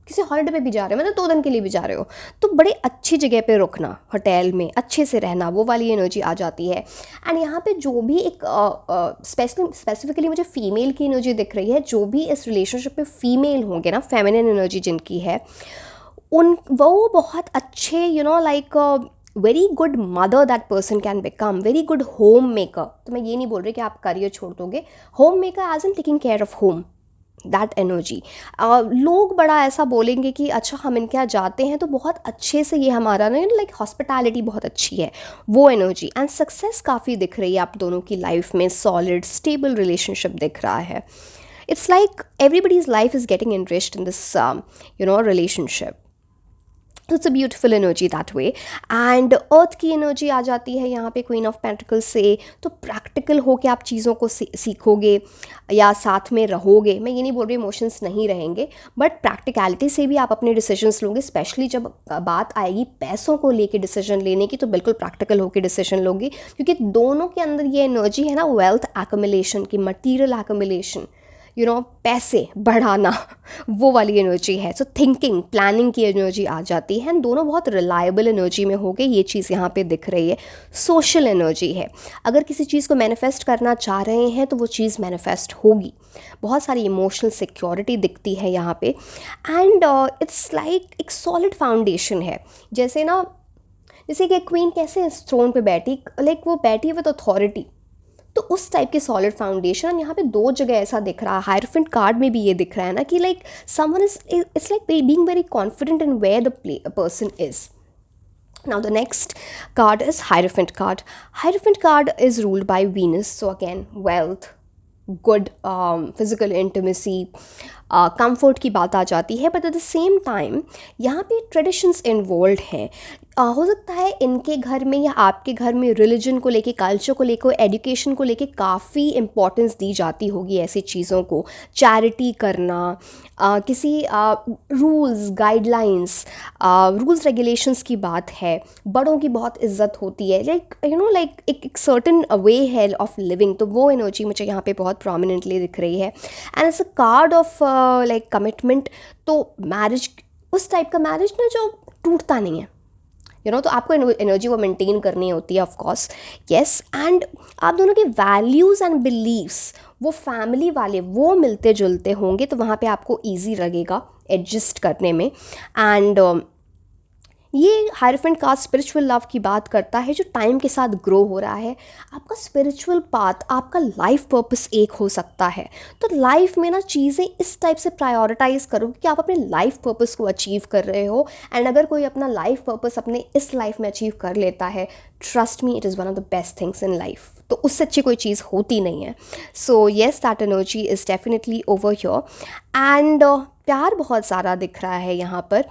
किसी हॉलिडे पे भी जा रहे हो, 2 दिन के लिए भी जा रहे हो, तो बड़े अच्छी जगह पे रुकना, होटल में अच्छे से रहना, वो वाली एनर्जी आ जाती है। एंड यहाँ पे जो भी एक स्पेसिफिकली मुझे फीमेल की एनर्जी दिख रही है, जो भी इस रिलेशनशिप में फीमेल होंगे ना, फेमिनिन एनर्जी जिनकी है, वो बहुत अच्छे like very good mother that person can become, very good home maker. तो मैं ये नहीं बोल रही कि आप करियर छोड़ दोगे, home maker as in taking care of home, that energy. लोग बड़ा ऐसा बोलेंगे कि अच्छा हम इनके यहाँ जाते हैं तो बहुत अच्छे से ये हमारा ना लाइक हॉस्पिटैलिटी बहुत अच्छी है, वो एनर्जी। एंड सक्सेस काफ़ी दिख रही है आप दोनों की लाइफ में, सॉलिड स्टेबल रिलेशनशिप दिख रहा है। It's like everybody's life is getting enriched in this relationship. It's a beautiful energy that way. And earth की एनर्जी आ जाती है यहाँ पे क्वीन ऑफ पेंटिकल्स से, तो प्रैक्टिकल हो के आप चीज़ों को सीखोगे या साथ में रहोगे। मैं ये नहीं बोल रही इमोशंस नहीं रहेंगे, बट प्रैक्टिकलिटी से भी आप अपने डिसीजंस लोगे, स्पेशली जब बात आएगी पैसों को लेके डिसीजन लेने की, तो बिल्कुल प्रैक्टिकल होकर डिसीजन लोगे, क्योंकि दोनों के अंदर ये एनर्जी है ना, वेल्थ एक्युमुलेशन की, मटीरियल एक्युमुलेशन, पैसे बढ़ाना, वो वाली एनर्जी है। सो थिंकिंग, प्लानिंग की एनर्जी आ जाती है। दोनों बहुत रिलायबल एनर्जी में हो गए, ये चीज़ यहाँ पे दिख रही है। सोशल एनर्जी है, अगर किसी चीज़ को मैनिफेस्ट करना चाह रहे हैं तो वो चीज़ मैनिफेस्ट होगी। बहुत सारी इमोशनल सिक्योरिटी दिखती है यहाँ पे। एंड इट्स लाइक एक सॉलिड फाउंडेशन है। जैसे कि क्वीन कैसे इस थ्रोन पे बैठी, लाइक वो बैठी है विद अथॉरिटी, तो उस टाइप के सॉलिड फाउंडेशन। यहाँ पे दो जगह ऐसा दिख रहा है, हायरफेंट कार्ड में भी ये दिख रहा है ना, कि like someone is, it's like being very confident in where the person is. Now the next card is Hierophant card. Hierophant card is ruled by Venus, so again wealth, good physical intimacy, comfort की बात आ जाती है। But at the same time यहाँ पे traditions involve हैं। हो सकता है इनके घर में या आपके घर में रिलीजन को लेके, कल्चर को लेकर, एजुकेशन को लेके काफ़ी इम्पोर्टेंस दी जाती होगी ऐसी चीज़ों को। चैरिटी करना, किसी रूल्स गाइडलाइंस, रूल्स रेगुलेशंस की बात है, बड़ों की बहुत इज्जत होती है, लाइक एक सर्टन वे है ऑफ लिविंग। तो वो एनर्जी मुझे यहाँ पे बहुत प्रोमिनेंटली दिख रही है। And it's a card of like commitment. तो मैरिज, उस टाइप का मैरिज ना जो टूटता नहीं है, तो आपको एनर्जी वो मेंटेन करनी होती है, ऑफ कोर्स, यस। एंड आप दोनों के वैल्यूज़ एंड बिलीव्स, वो फैमिली वाले, वो मिलते जुलते होंगे, तो वहाँ पे आपको ईजी लगेगा एडजस्ट करने में। एंड ये हायरफेंट कार्ड स्पिरिचुअल लव की बात करता है, जो टाइम के साथ ग्रो हो रहा है। आपका स्पिरिचुअल पाथ, आपका लाइफ पर्पस एक हो सकता है। तो लाइफ में ना चीज़ें इस टाइप से प्रायोरिटाइज करो कि आप अपने लाइफ पर्पस को अचीव कर रहे हो। एंड अगर कोई अपना लाइफ पर्पस अपने इस लाइफ में अचीव कर लेता है, trust me, it is one of the best things in life. तो उससे अच्छी कोई चीज़ होती नहीं है। So yes, that energy is definitely over here. And प्यार बहुत सारा दिख रहा है यहाँ पर।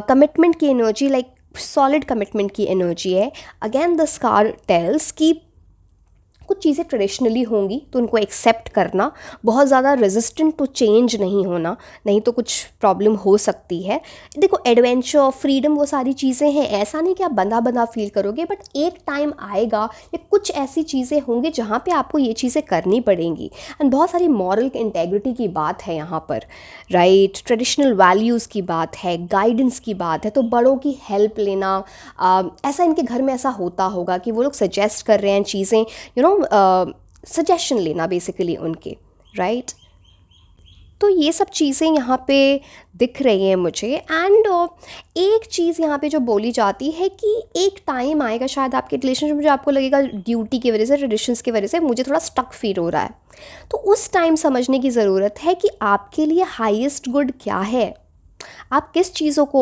कमिटमेंट की एनर्जी, लाइक सॉलिड कमिटमेंट की एनर्जी है। अगेन द स्कार टेल्स कि कुछ चीज़ें ट्रेडिशनली होंगी तो उनको एक्सेप्ट करना, बहुत ज़्यादा रेजिस्टेंट टू चेंज नहीं होना, नहीं तो कुछ प्रॉब्लम हो सकती है। देखो, एडवेंचर, फ्रीडम, वो सारी चीज़ें हैं, ऐसा नहीं कि आप बंधा बंधा फील करोगे, बट एक टाइम आएगा या कुछ ऐसी चीज़ें होंगी जहाँ पे आपको ये चीज़ें करनी पड़ेंगी। एंड बहुत सारी मॉरल इंटेग्रिटी की बात है यहाँ पर, राइट, ट्रेडिशनल वैल्यूज़ की बात है, गाइडेंस की बात है। तो बड़ों की हेल्प लेना, ऐसा इनके घर में ऐसा होता होगा कि वो लोग सजेस्ट कर रहे हैं चीज़ें, सजेशन लेना बेसिकली उनके, राइट। तो ये सब चीज़ें यहाँ पे दिख रही हैं मुझे। एंड एक चीज़ यहाँ पे जो बोली जाती है कि एक टाइम आएगा शायद आपके रिलेशनशिप में, जो आपको लगेगा ड्यूटी की वजह से, ट्रेडिशंस की वजह से मुझे थोड़ा स्टक फील हो रहा है। तो उस टाइम समझने की ज़रूरत है कि आपके लिए हाईएस्ट गुड क्या है, आप किस चीज़ों को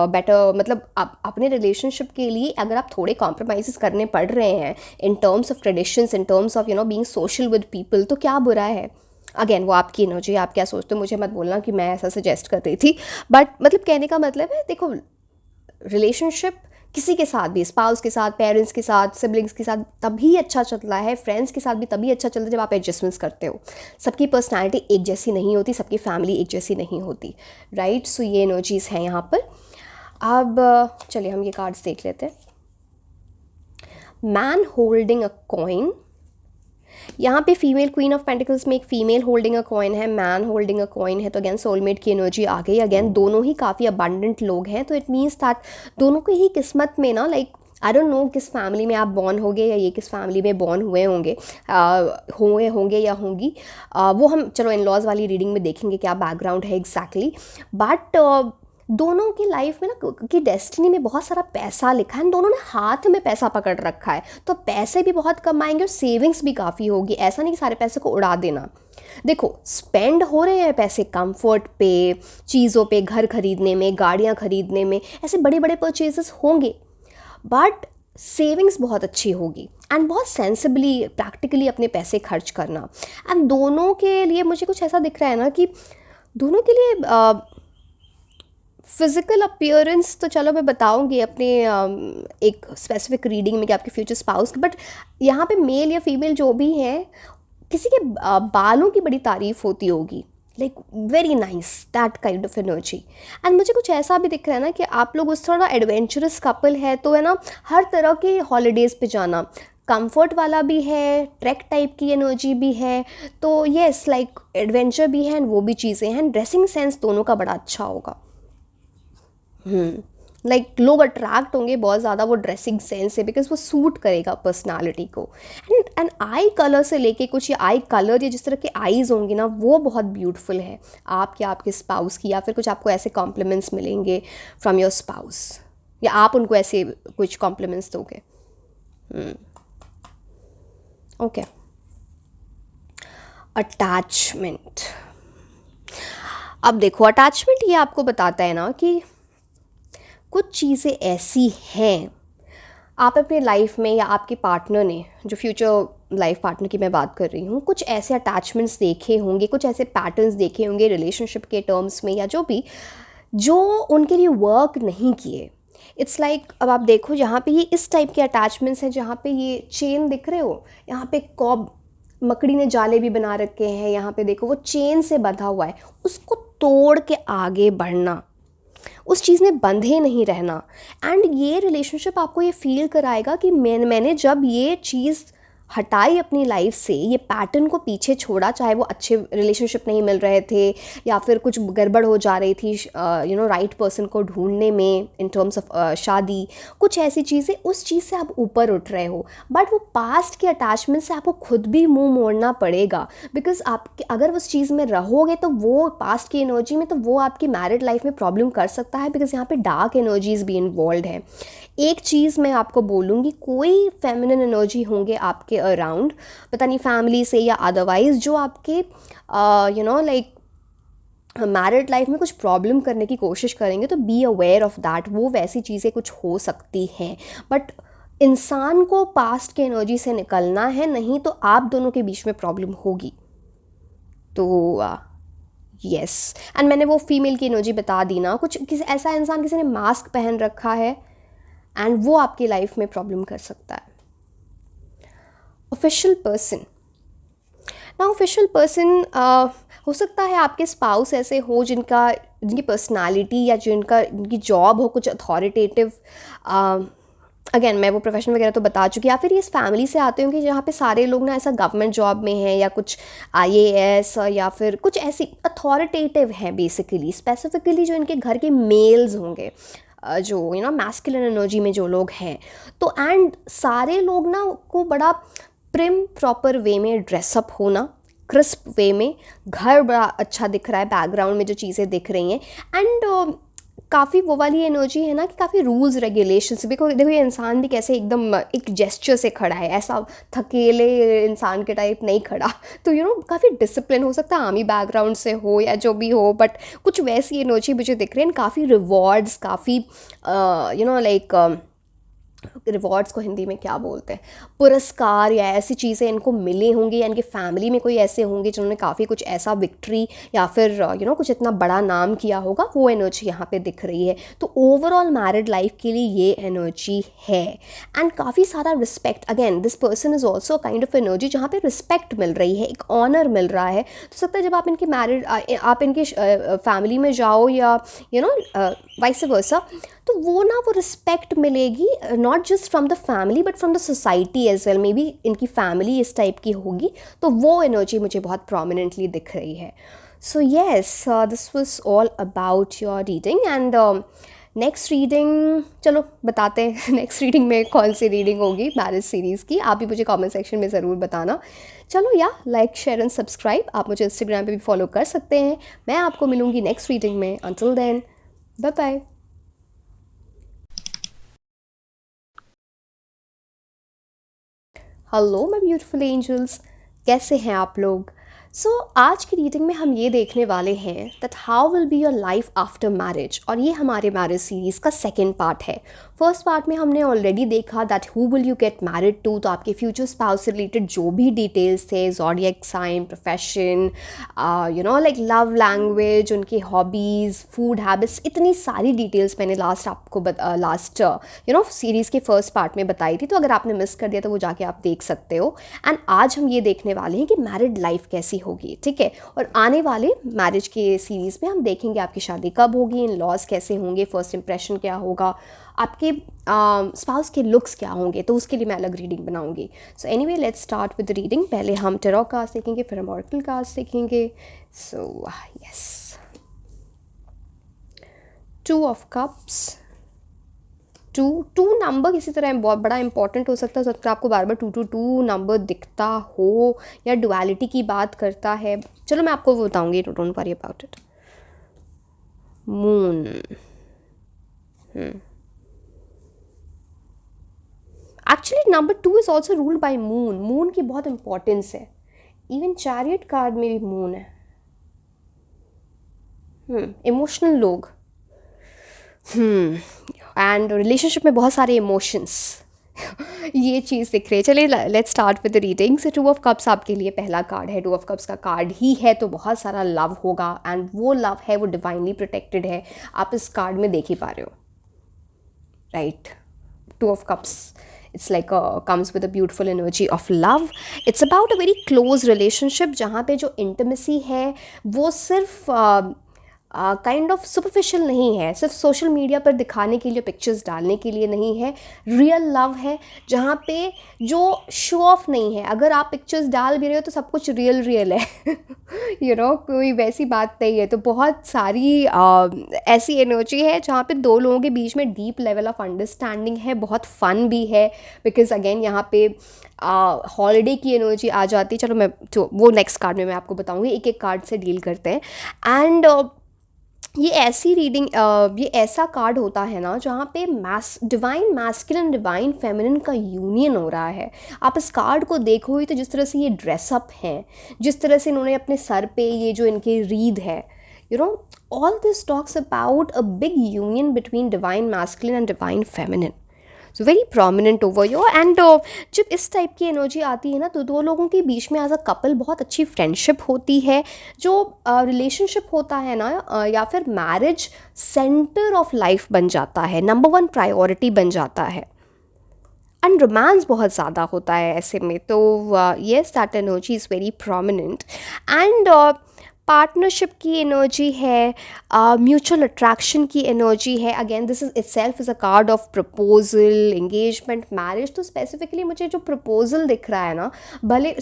बेटर, मतलब आप अपने रिलेशनशिप के लिए अगर आप थोड़े कॉम्प्रोमाइज़ करने पड़ रहे हैं in terms of traditions, in terms of being social with people, तो क्या बुरा है। अगेन वो आपकी एनर्जी, आप क्या सोचते हो, मुझे मत बोलना कि मैं ऐसा सजेस्ट कर रही थी। बट मतलब कहने का मतलब है, देखो, रिलेशनशिप किसी के साथ भी, स्पाउस के साथ, पेरेंट्स के साथ, सिबलिंग्स के साथ तभी अच्छा चलता है, फ्रेंड्स के साथ भी तभी अच्छा चलता है जब आप एडजस्टमेंट्स करते हो। सबकी पर्सनालिटी एक जैसी नहीं होती, सबकी फैमिली एक जैसी नहीं होती, राइट। सो ये एनर्जीज़ हैं यहाँ पर। अब चलिए हम ये कार्ड्स देख लेते हैं। मैन होल्डिंग अ कॉइन, यहाँ पे फीमेल क्वीन ऑफ पेंटिकल्स में एक फीमेल होल्डिंग अ कॉइन है, मैन होल्डिंग अ कॉइन है। तो अगेन सोलमेट की एनर्जी आ गई। अगेन दोनों ही काफ़ी अबंडेंट लोग हैं, तो इट मीन्स दैट दोनों की ही किस्मत में ना, लाइक आई डोंट नो किस फैमिली में आप बॉर्न होंगे या ये किस फैमिली में बॉर्न हुए होंगे, होंगे या होंगी, वो हम चलो इन लॉज वाली रीडिंग में देखेंगे क्या बैकग्राउंड है एग्जैक्टली। बट दोनों की लाइफ में ना की डेस्टिनी में बहुत सारा पैसा लिखा है, दोनों ने हाथ में पैसा पकड़ रखा है, तो पैसे भी बहुत कम आएंगे और सेविंग्स भी काफ़ी होगी। ऐसा नहीं कि सारे पैसे को उड़ा देना। देखो, स्पेंड हो रहे हैं पैसे कंफर्ट पे, चीज़ों पे, घर खरीदने में, गाड़ियाँ खरीदने में, ऐसे बड़े बड़े परचेजेस होंगे, बट सेविंग्स बहुत अच्छी होगी। एंड बहुत सेंसिबली, प्रैक्टिकली अपने पैसे खर्च करना। एंड दोनों के लिए मुझे कुछ ऐसा दिख रहा है ना कि दोनों के लिए फिज़िकल अपीयरेंस तो चलो मैं बताऊंगी अपने एक स्पेसिफिक रीडिंग में कि आपके फ्यूचर स्पाउस, बट यहाँ पे मेल या फीमेल जो भी है, किसी के बालों की बड़ी तारीफ होती होगी, like very nice, that kind of energy. And मुझे कुछ ऐसा भी दिख रहा है ना कि आप लोग उस थोड़ा एडवेंचरस कपल है, तो है ना हर तरह के हॉलीडेज़ पे जाना, कंफर्ट वाला भी है, ट्रैक टाइप की एनर्जी भी है, तो येस लाइक एडवेंचर भी है एंड वो भी चीज़ें हैं, ड्रेसिंग सेंस दोनों का बड़ा अच्छा होगा। लाइक लोग अट्रैक्ट होंगे बहुत ज़्यादा वो ड्रेसिंग सेंस से, बिकॉज वो सूट करेगा पर्सनालिटी को। एंड आई कलर से लेके कुछ, या आई कलर या जिस तरह की आईज़ होंगी ना, वो बहुत ब्यूटीफुल है आपके आपके स्पाउस की, या फिर कुछ आपको ऐसे कॉम्प्लीमेंट्स मिलेंगे फ्रॉम योर स्पाउस, या आप उनको ऐसे कुछ कॉम्प्लीमेंट्स दोगे। Okay, attachment. अब देखो, अटैचमेंट ये आपको बताता है ना कि कुछ चीज़ें ऐसी हैं आप अपने लाइफ में, या आपके पार्टनर ने, जो फ्यूचर लाइफ पार्टनर की मैं बात कर रही हूँ, कुछ ऐसे अटैचमेंट्स देखे होंगे, कुछ ऐसे पैटर्न्स देखे होंगे रिलेशनशिप के टर्म्स में, या जो भी, जो उनके लिए वर्क नहीं किए। इट्स लाइक अब आप देखो, जहाँ पे ये इस टाइप के अटैचमेंट्स हैं, जहाँ पे ये चेन दिख रहे हो, यहाँ पे कॉब मकड़ी ने जाले भी बना रखे हैं, यहाँ पे देखो वो चेन से बंधा हुआ है, उसको तोड़ के आगे बढ़ना, उस चीज़ में बंधे नहीं रहना। एंड ये रिलेशनशिप आपको ये फील कराएगा कि मैंने जब ये चीज़ हटाई अपनी लाइफ से, ये पैटर्न को पीछे छोड़ा, चाहे वो अच्छे रिलेशनशिप नहीं मिल रहे थे या फिर कुछ गड़बड़ हो जा रही थी राइट पर्सन को ढूंढने में इन टर्म्स ऑफ शादी, कुछ ऐसी चीज़ें, उस चीज़ से आप ऊपर उठ रहे हो, बट वो पास्ट के अटैचमेंट से आपको खुद भी मुंह मोड़ना पड़ेगा, बिकॉज आप अगर उस चीज़ में रहोगे तो वो पास्ट की एनर्जी में, तो वो आपकी मैरिड लाइफ में प्रॉब्लम कर सकता है, बिकॉज यहाँ पे डार्क एनर्जीज भी इन्वॉल्व है। एक चीज़ मैं आपको बोलूँगी, कोई फेमिनिन एनर्जी होंगे आपके अराउंड, पता नहीं फैमिली से या अदरवाइज, जो आपके लाइक मैरिड लाइफ में कुछ प्रॉब्लम करने की कोशिश करेंगे, तो बी अवेयर ऑफ दैट, वो वैसी चीज़ें कुछ हो सकती हैं। बट इंसान को पास्ट के एनर्जी से निकलना है, नहीं तो आप दोनों के बीच में प्रॉब्लम होगी। तो यस, एंड मैंने वो फीमेल की एनर्जी बता दी ना, कुछ किसी ऐसा इंसान, किसी ने मास्क पहन रखा है एंड वो आपकी लाइफ में प्रॉब्लम कर सकता है। ऑफिशियल पर्सन, ना ऑफिशियल पर्सन हो सकता है आपके स्पाउस ऐसे हो जिनकी पर्सनालिटी या जिनकी जॉब हो कुछ अथॉरिटेटिव, अगेन मैं वो प्रोफेशन वगैरह तो बता चुकी, या फिर ये इस फैमिली से आते होंगे जहाँ पे सारे लोग ना ऐसा गवर्नमेंट जॉब में हैं, या कुछ आईएएस, या फिर कुछ ऐसी अथॉरिटेटिव हैं बेसिकली, स्पेसिफिकली जो इनके घर के मेल्स होंगे, जो मैस्कुलिन एनर्जी में जो लोग हैं। तो एंड सारे लोग ना को बड़ा प्रिम प्रॉपर वे में ड्रेसअप होना, क्रिस्प वे में, घर बड़ा अच्छा दिख रहा है, बैकग्राउंड में जो चीज़ें दिख रही हैं, एंड काफ़ी वो वाली एनर्जी है ना कि काफ़ी रूल्स रेगुलेशंस भी, देखो ये इंसान भी कैसे एकदम एक जेस्चर से खड़ा है, ऐसा थकेले इंसान के टाइप नहीं खड़ा, तो काफ़ी डिसिप्लिन, हो सकता है आर्मी बैकग्राउंड से हो या जो भी हो, बट कुछ वैसी एनर्जी मुझे दिख रही है। काफ़ी रिवॉर्ड्स, काफ़ी लाइक रिवॉर्ड्स को हिंदी में क्या बोलते हैं, पुरस्कार या ऐसी चीज़ें इनको मिली होंगी, या इनकी फैमिली में कोई ऐसे होंगे जिन्होंने काफ़ी कुछ ऐसा विक्ट्री या फिर कुछ इतना बड़ा नाम किया होगा, वो एनर्जी यहाँ पे दिख रही है। तो ओवरऑल मैरिड लाइफ के लिए ये एनर्जी है। एंड काफ़ी सारा respect, again this person is also kind of energy जहाँ पे रिस्पेक्ट मिल रही है, एक ऑनर मिल रहा है। तो सकता है जब आप इनके आप इनके फैमिली में जाओ, या वाइस वर्सा, तो वो रिस्पेक्ट मिलेगी, not just from the family but from the society as well. Maybe इनकी फैमिली इस टाइप की होगी, तो वो एनर्जी मुझे बहुत प्रोमिनेंटली दिख रही है। So yes, this was all about your reading. And next reading, चलो बताते हैं नेक्स्ट रीडिंग में कौन सी रीडिंग होगी मैरिज सीरीज़ की, आप भी मुझे कमेंट सेक्शन में ज़रूर बताना। चलो, या लाइक शेयर एंड सब्सक्राइब, आप मुझे इंस्टाग्राम पे भी फॉलो कर सकते हैं। मैं आपको मिलूँगी नेक्स्ट रीडिंग में। Until then, bye bye. Hello my beautiful angels, कैसे हैं आप लोग? सो आज की रीडिंग में हम ये देखने वाले हैं that how will be your life after marriage, और ये हमारे मैरिज सीरीज़ का सेकेंड पार्ट है। फर्स्ट पार्ट में हमने ऑलरेडी देखा that who will you get married to, तो आपके फ्यूचर स्पाउस से रिलेटेड जो भी डिटेल्स थे, zodiac sign, profession, like love language, उनकी हॉबीज़, फूड हैबिट्स, इतनी सारी डिटेल्स मैंने आपको लास्ट सीरीज़ के फर्स्ट पार्ट में बताई थी। तो अगर आपने मिस कर दिया तो वो जाके आप देख सकते हो। एंड आज हम ये देखने वाले हैं कि मैरिड लाइफ कैसी होगी, ठीक है। और आने वाले मैरिज के सीरीज़ में हम देखेंगे आपकी शादी कब होगी, इन लॉज कैसे होंगे, फर्स्ट इंप्रेशन क्या होगा, आपके स्पाउस के लुक्स क्या होंगे, तो उसके लिए मैं अलग रीडिंग बनाऊंगी। So anyway let's start with reading. पहले हम टेरो कार्ड्स देखेंगे, फिर हम ऑरेकल कार्ड्स देखेंगे। So yes, two of cups, two number किसी तरह बहुत बड़ा इंपॉर्टेंट हो सकता है आपको बार बार टू नंबर दिखता हो या डुअलिटी की बात करता है। चलो मैं आपको बताऊंगी, don't worry about it. Moon, actually number 2 is also ruled by moon. Moon की बहुत इंपॉर्टेंस है, इवन चैरियट कार्ड में भी मून है। इमोशनल लोग, एंड रिलेशनशिप में बहुत सारे इमोशंस ये चीज़ दिख रही है। चलिए let's start with the reading. से 2 ऑफ कप्स आपके लिए पहला कार्ड है। 2 ऑफ कप्स का कार्ड ही है तो बहुत सारा लव होगा, एंड वो लव है वो डिवाइनली प्रोटेक्टेड है। आप इस कार्ड में देख ही पा रहे हो, right. 2 of cups, it's like comes with a beautiful energy of love. It's about a very close relationship जहाँ पे जो intimacy है वो सिर्फ काइंड ऑफ सुपरफिशियल नहीं है, सिर्फ सोशल मीडिया पर दिखाने के लिए, पिक्चर्स डालने के लिए नहीं है। रियल लव है जहाँ पे जो शो ऑफ नहीं है। अगर आप पिक्चर्स डाल भी रहे हो तो सब कुछ रियल है कोई वैसी बात नहीं है। तो बहुत सारी ऐसी एनर्जी है जहाँ पे दो लोगों के बीच में डीप लेवल ऑफ अंडरस्टैंडिंग है, बहुत फन भी है, बिकॉज अगेन यहाँ पे हॉलीडे की एनर्जी आ जाती है। चलो मैं तो वो नेक्स्ट कार्ड में मैं आपको बताऊँगी, एक एक कार्ड से डील करते हैं। एंड ये ऐसी रीडिंग, ये ऐसा कार्ड होता है ना जहाँ पे डिवाइन मैस्कुलिन डिवाइन फेमिनिन का यूनियन हो रहा है। आप इस कार्ड को देखोगे तो जिस तरह से ये ड्रेसअप हैं, जिस तरह से इन्होंने अपने सर पे ये जो इनकी रीद है, all this talks about a big union between divine masculine and divine feminine. So very prominent over your. And जब इस टाइप की एनर्जी आती है ना तो दो लोगों के बीच में एज अ कपल बहुत अच्छी फ्रेंडशिप होती है। जो रिलेशनशिप होता है ना, या फिर मैरिज सेंटर ऑफ लाइफ बन जाता है, नंबर 1 प्रायोरिटी बन जाता है, एंड रोमांस बहुत ज़्यादा होता है ऐसे में। तो yes, that energy is very prominent. And partnership की एनर्जी है, म्यूचुअल अट्रैक्शन की एनर्जी है। Again this is itself is a card of proposal, engagement, marriage. तो स्पेसिफिकली मुझे जो प्रपोजल दिख रहा है ना, भले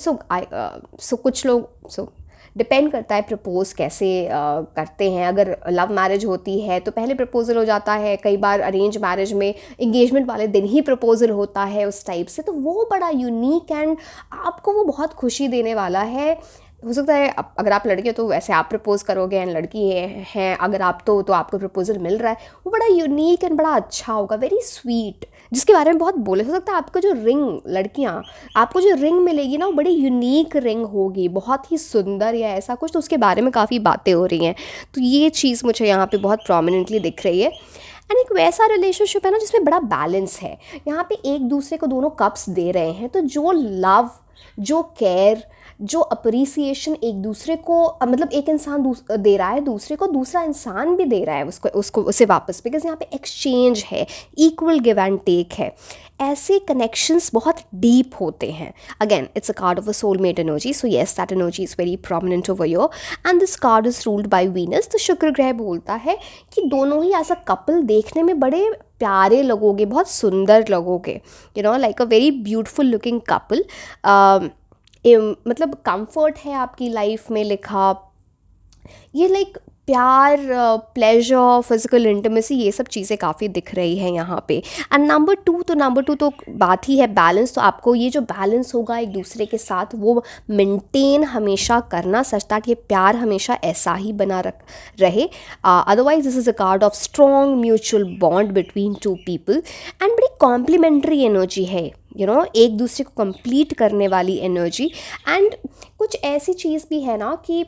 कुछ लोग डिपेंड करता है प्रपोज कैसे करते हैं। अगर लव मैरिज होती है तो पहले प्रपोजल हो जाता है, कई बार अरेंज मैरिज में एंगेजमेंट वाले दिन ही प्रपोजल होता है उस टाइप से। तो वो बड़ा यूनिक एंड आपको वो बहुत खुशी देने वाला है। हो सकता है अगर आप लड़के हो तो वैसे आप प्रपोज करोगे, एंड लड़की हैं अगर आप तो आपको प्रपोजल मिल रहा है, वो बड़ा यूनिक एंड बड़ा अच्छा होगा, वेरी स्वीट, जिसके बारे में बहुत बोले। हो सकता है आपको जो रिंग, लड़कियाँ आपको जो रिंग मिलेगी ना वो बड़ी यूनिक रिंग होगी, बहुत ही सुंदर या ऐसा कुछ, तो उसके बारे में काफ़ी बातें हो रही हैं। तो ये चीज़ मुझे यहाँ पे बहुत प्रोमिनेंटली दिख रही है। एंड एक वैसा रिलेशनशिप है ना जिसमें बड़ा बैलेंस है। यहाँ पे एक दूसरे को दोनों कप्स दे रहे हैं, तो जो लव, जो केयर, जो अप्रिसिएशन एक दूसरे को, मतलब एक इंसान दे रहा है दूसरे को, दूसरा इंसान भी दे रहा है उसको उसे वापस, बिकॉज यहाँ पे एक्सचेंज है, इक्वल गिव एंड टेक है। ऐसे कनेक्शंस बहुत डीप होते हैं। Again it's a card of a soulmate energy, so yes that energy is very prominent over your. And this card is ruled by Venus. तो शुक्र ग्रह बोलता है कि दोनों ही एज अ कपल देखने में बड़े प्यारे लगोगे, बहुत सुंदर लगोगे, like a very beautiful looking couple. मतलब कंफर्ट है आपकी लाइफ में लिखा, ये लाइक प्यार, प्लेजर, फिजिकल इंटीमेसी, ये सब चीज़ें काफ़ी दिख रही हैं यहाँ पे। एंड नंबर टू तो बात ही है बैलेंस। तो आपको ये जो बैलेंस होगा एक दूसरे के साथ वो मेंटेन हमेशा करना, सच ताकि प्यार हमेशा ऐसा ही बना रहे। Otherwise this is a card of strong mutual bond between two people and बड़ी कॉम्प्लीमेंट्री एनर्जी है, एक दूसरे को कंप्लीट करने वाली एनर्जी। एंड कुछ ऐसी चीज़ भी है ना कि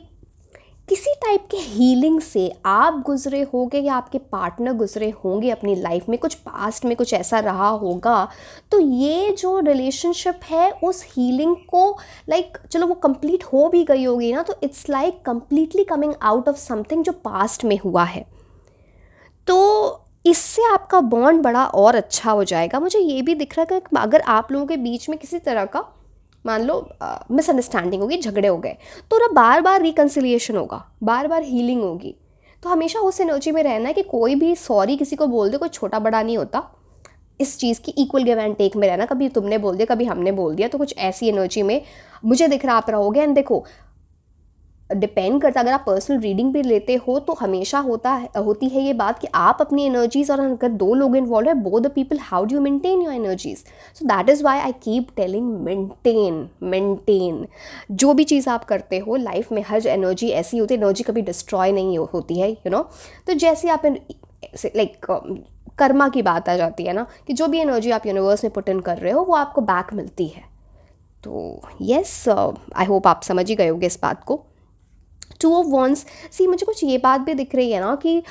किसी टाइप के हीलिंग से आप गुजरे होंगे या आपके पार्टनर गुजरे होंगे अपनी लाइफ में, कुछ पास्ट में कुछ ऐसा रहा होगा। तो ये जो रिलेशनशिप है उस हीलिंग को चलो वो कंप्लीट हो भी गई होगी ना, तो it's like completely coming out of something जो पास्ट में हुआ है। तो इससे आपका बॉन्ड बड़ा और अच्छा हो जाएगा। मुझे ये भी दिख रहा है कि अगर आप लोगों के बीच में किसी तरह का मान लो मिसअंडरस्टैंडिंग होगी, झगड़े हो गए, तो ना बार बार रिकन्सिलिएशन होगा, बार बार हीलिंग होगी। तो हमेशा उस एनर्जी में रहना है कि कोई भी सॉरी किसी को बोल दे, कोई छोटा बड़ा नहीं होता। इस चीज़ की इक्वल गिव एंड टेक में रहना, कभी तुमने बोल दिया कभी हमने बोल दिया, तो कुछ ऐसी एनर्जी में मुझे दिख रहा आप रहोगे। एंड देखो, डिपेंड करता, अगर आप पर्सनल रीडिंग भी लेते हो तो हमेशा होती है ये बात कि आप अपनी एनर्जीज, और अगर दो लोग इन्वॉल्व है, both the people, how do you maintain your energies. So that is why I keep telling maintain. जो भी चीज़ आप करते हो लाइफ में, हर एनर्जी ऐसी होती है, एनर्जी कभी डिस्ट्रॉय नहीं होती है, तो जैसे आप कर्मा की बात आ जाती है ना, कि जो भी एनर्जी आप यूनिवर्स में पुट इन कर रहे हो वो आपको बैक मिलती है। तो यस, आई होप आप समझ ही गए होंगे इस बात को। टू ऑफ वॉन्स, सी मुझे कुछ ये बात भी दिख रही है ना कि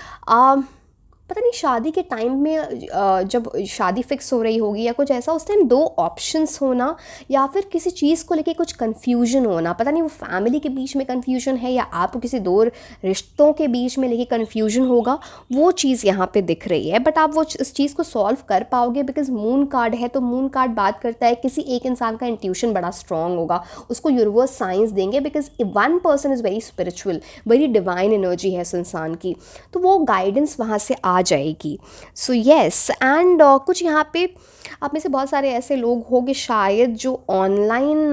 पता नहीं शादी के टाइम में जब शादी फिक्स हो रही होगी या कुछ ऐसा, उस टाइम दो ऑप्शंस होना या फिर किसी चीज़ को लेके कुछ कन्फ्यूजन होना। पता नहीं वो फैमिली के बीच में कन्फ्यूजन है या आपको किसी दो रिश्तों के बीच में लेके कन्फ्यूजन होगा, वो चीज़ यहाँ पे दिख रही है। बट आप वो इस चीज़ को सॉल्व कर पाओगे, बिकॉज मून कार्ड है। तो मून कार्ड बात करता है किसी एक इंसान का इंट्यूशन बड़ा स्ट्रॉन्ग होगा, उसको यूनिवर्स साइंस देंगे, because one person is very spiritual, very divine energy है इस इंसान की, तो वो गाइडेंस वहाँ से आ जाएगी। सो येस, एंड कुछ यहाँ पे आप में से बहुत सारे ऐसे लोग होंगे शायद जो ऑनलाइन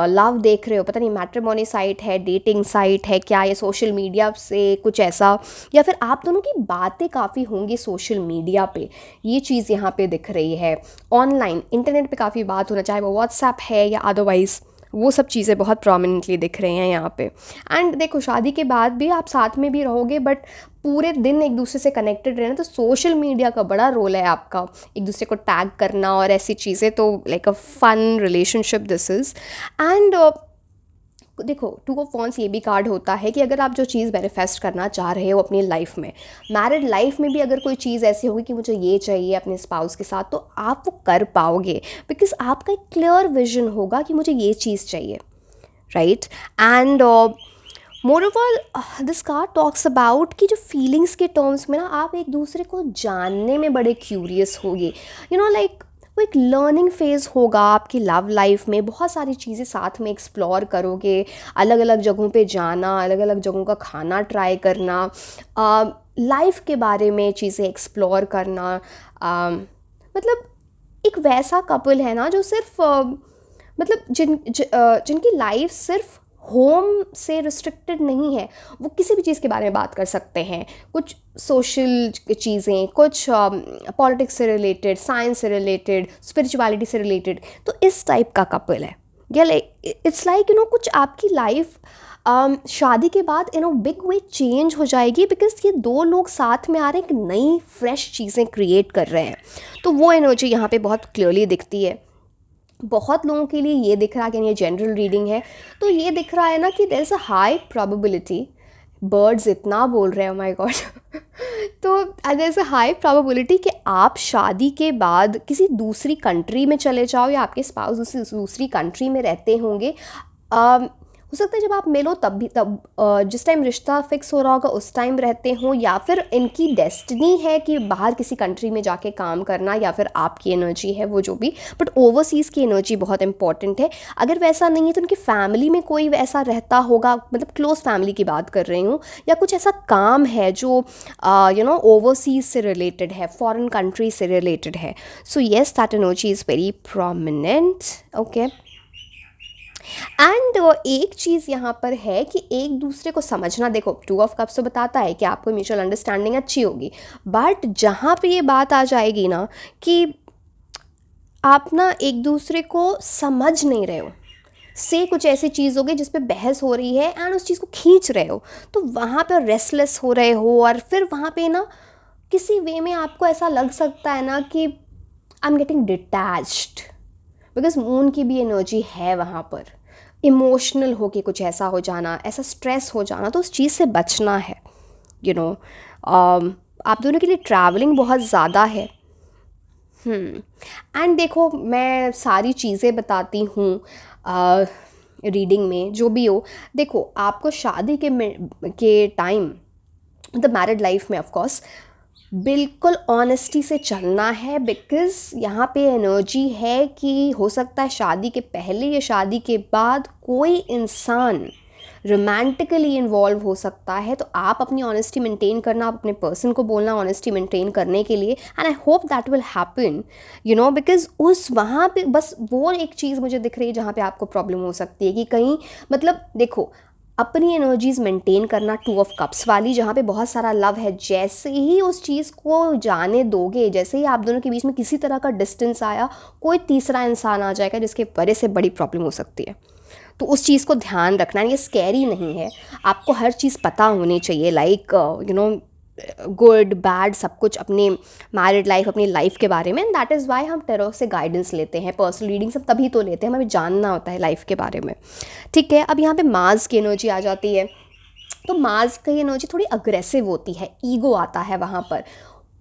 लव देख रहे हो। पता नहीं मैट्रिमोनी साइट है, डेटिंग साइट है क्या, या सोशल मीडिया से कुछ ऐसा, या फिर आप दोनों की बातें काफ़ी होंगी सोशल मीडिया पे, ये चीज़ यहाँ पे दिख रही है। ऑनलाइन इंटरनेट पे काफ़ी बात होना, चाहे वो व्हाट्सएप है या अदरवाइज़, वो सब चीज़ें बहुत प्रोमिनेंटली दिख रही हैं यहाँ पे। एंड देखो, शादी के बाद भी आप साथ में भी रहोगे, बट पूरे दिन एक दूसरे से कनेक्टेड रहना, तो सोशल मीडिया का बड़ा रोल है आपका, एक दूसरे को टैग करना और ऐसी चीज़ें। तो like a fun relationship this is. And देखो, टू ऑफ वॉन्स ये भी कार्ड होता है कि अगर आप जो चीज़ मैनिफेस्ट करना चाह रहे हो अपनी लाइफ में, मैरिड लाइफ में भी अगर कोई चीज़ ऐसी होगी कि मुझे ये चाहिए अपने स्पाउस के साथ, तो आप वो कर पाओगे, बिकॉज आपका एक क्लियर विजन होगा कि मुझे ये चीज़ चाहिए, right. And moreover this card talks about कि जो फीलिंग्स के टर्म्स में ना आप एक दूसरे को जानने में बड़े क्यूरियस होगे, लाइक वो एक लर्निंग फेज़ होगा आपकी लव लाइफ में। बहुत सारी चीज़ें साथ में एक्सप्लोर करोगे, अलग अलग जगहों पे जाना, अलग अलग जगहों का खाना ट्राई करना, लाइफ के बारे में चीज़ें एक्सप्लोर करना। मतलब एक वैसा कपल है ना जो सिर्फ मतलब जिनकी लाइफ सिर्फ होम से रिस्ट्रिक्टेड नहीं है, वो किसी भी चीज़ के बारे में बात कर सकते हैं, कुछ सोशल चीज़ें, कुछ पॉलिटिक्स से रिलेटेड, साइंस से रिलेटेड, स्पिरिचुअलिटी से रिलेटेड। तो इस टाइप का कपल है, या इट्स लाइक कुछ आपकी लाइफ शादी के बाद बिग वे चेंज हो जाएगी, बिकॉज ये दो लोग साथ में आ रहे हैं, एक नई फ्रेश चीज़ें क्रिएट कर रहे हैं। तो वो एनर्जी यहाँ पे बहुत क्लियरली दिखती है। बहुत लोगों के लिए ये दिख रहा है कि ये जनरल रीडिंग है, तो ये दिख रहा है ना कि there is a high probability, birds इतना बोल रहे हैं, माय गॉड तो there is a high probability कि आप शादी के बाद किसी दूसरी कंट्री में चले जाओ, या आपके स्पाउस दूसरी कंट्री में रहते होंगे। हो सकता है जब आप मिलो तब जिस टाइम रिश्ता फिक्स हो रहा होगा उस टाइम रहते हो, या फिर इनकी डेस्टिनी है कि बाहर किसी कंट्री में जाके काम करना, या फिर आपकी एनर्जी है वो जो भी। बट ओवरसीज़ की एनर्जी बहुत इंपॉर्टेंट है। अगर वैसा नहीं है तो उनकी फैमिली में कोई वैसा रहता होगा, मतलब क्लोज फैमिली की बात कर रही हूँ, या कुछ ऐसा काम है जो ओवरसीज़ से रिलेटेड है, फॉरेन कंट्री से रिलेटेड है। So yes, that energy is very prominent. Okay, and एक चीज़ यहाँ पर है कि एक दूसरे को समझना, देखो 2 ऑफ कप्स तो बताता है कि आपको म्यूचुअल अंडरस्टैंडिंग अच्छी होगी, बट जहाँ पे ये बात आ जाएगी ना कि आप ना एक दूसरे को समझ नहीं रहे हो, से कुछ ऐसी चीज़ हो गई जिस पे बहस हो रही है एंड उस चीज़ को खींच रहे हो, तो वहाँ पर रेस्टलेस हो रहे हो, और फिर वहाँ पे ना किसी वे में आपको ऐसा लग सकता है ना कि I am getting detached, because moon की भी एनर्जी है वहाँ पर, इमोशनल हो के कुछ ऐसा हो जाना, ऐसा स्ट्रेस हो जाना, तो उस चीज़ से बचना है, यू नो। आप दोनों के लिए ट्रैवलिंग बहुत ज़्यादा है। एंड देखो, मैं सारी चीज़ें बताती हूँ रीडिंग में, जो भी हो। देखो, आपको शादी के टाइम, द मैरिड लाइफ में ऑफ कोर्स बिल्कुल ऑनेस्टी से चलना है, बिकॉज़ यहाँ पे एनर्जी है कि हो सकता है शादी के पहले या शादी के बाद कोई इंसान रोमांटिकली इन्वॉल्व हो सकता है, तो आप अपनी ऑनेस्टी मेंटेन करना, आप अपने पर्सन को बोलना ऑनेस्टी मेंटेन करने के लिए, and I hope that will happen, you know, because उस वहाँ पे बस वो एक चीज़ मुझे दिख रही है जहाँ पे आपको प्रॉब्लम हो सकती है कि कहीं, मतलब देखो, अपनी एनर्जीज मेंटेन करना 2 ऑफ कप्स वाली, जहाँ पे बहुत सारा लव है, जैसे ही उस चीज़ को जाने दोगे, जैसे ही आप दोनों के बीच में किसी तरह का डिस्टेंस आया, कोई तीसरा इंसान आ जाएगा जिसके वजह से बड़ी प्रॉब्लम हो सकती है। तो उस चीज़ को ध्यान रखना, ये स्कैरी नहीं है, आपको हर चीज़ पता होनी चाहिए, like you know, good bad सब कुछ अपने मैरिड लाइफ, अपनी लाइफ के बारे में। एंड दैट इज़ वाई हम टेरो से गाइडेंस लेते हैं, पर्सनल रीडिंग सब तभी तो लेते हैं, हमें जानना होता है लाइफ के बारे में, ठीक है। अब यहाँ पे मार्स की एनर्जी आ जाती है, तो मार्स की एनर्जी थोड़ी अग्रेसिव होती है, ईगो आता है वहाँ पर,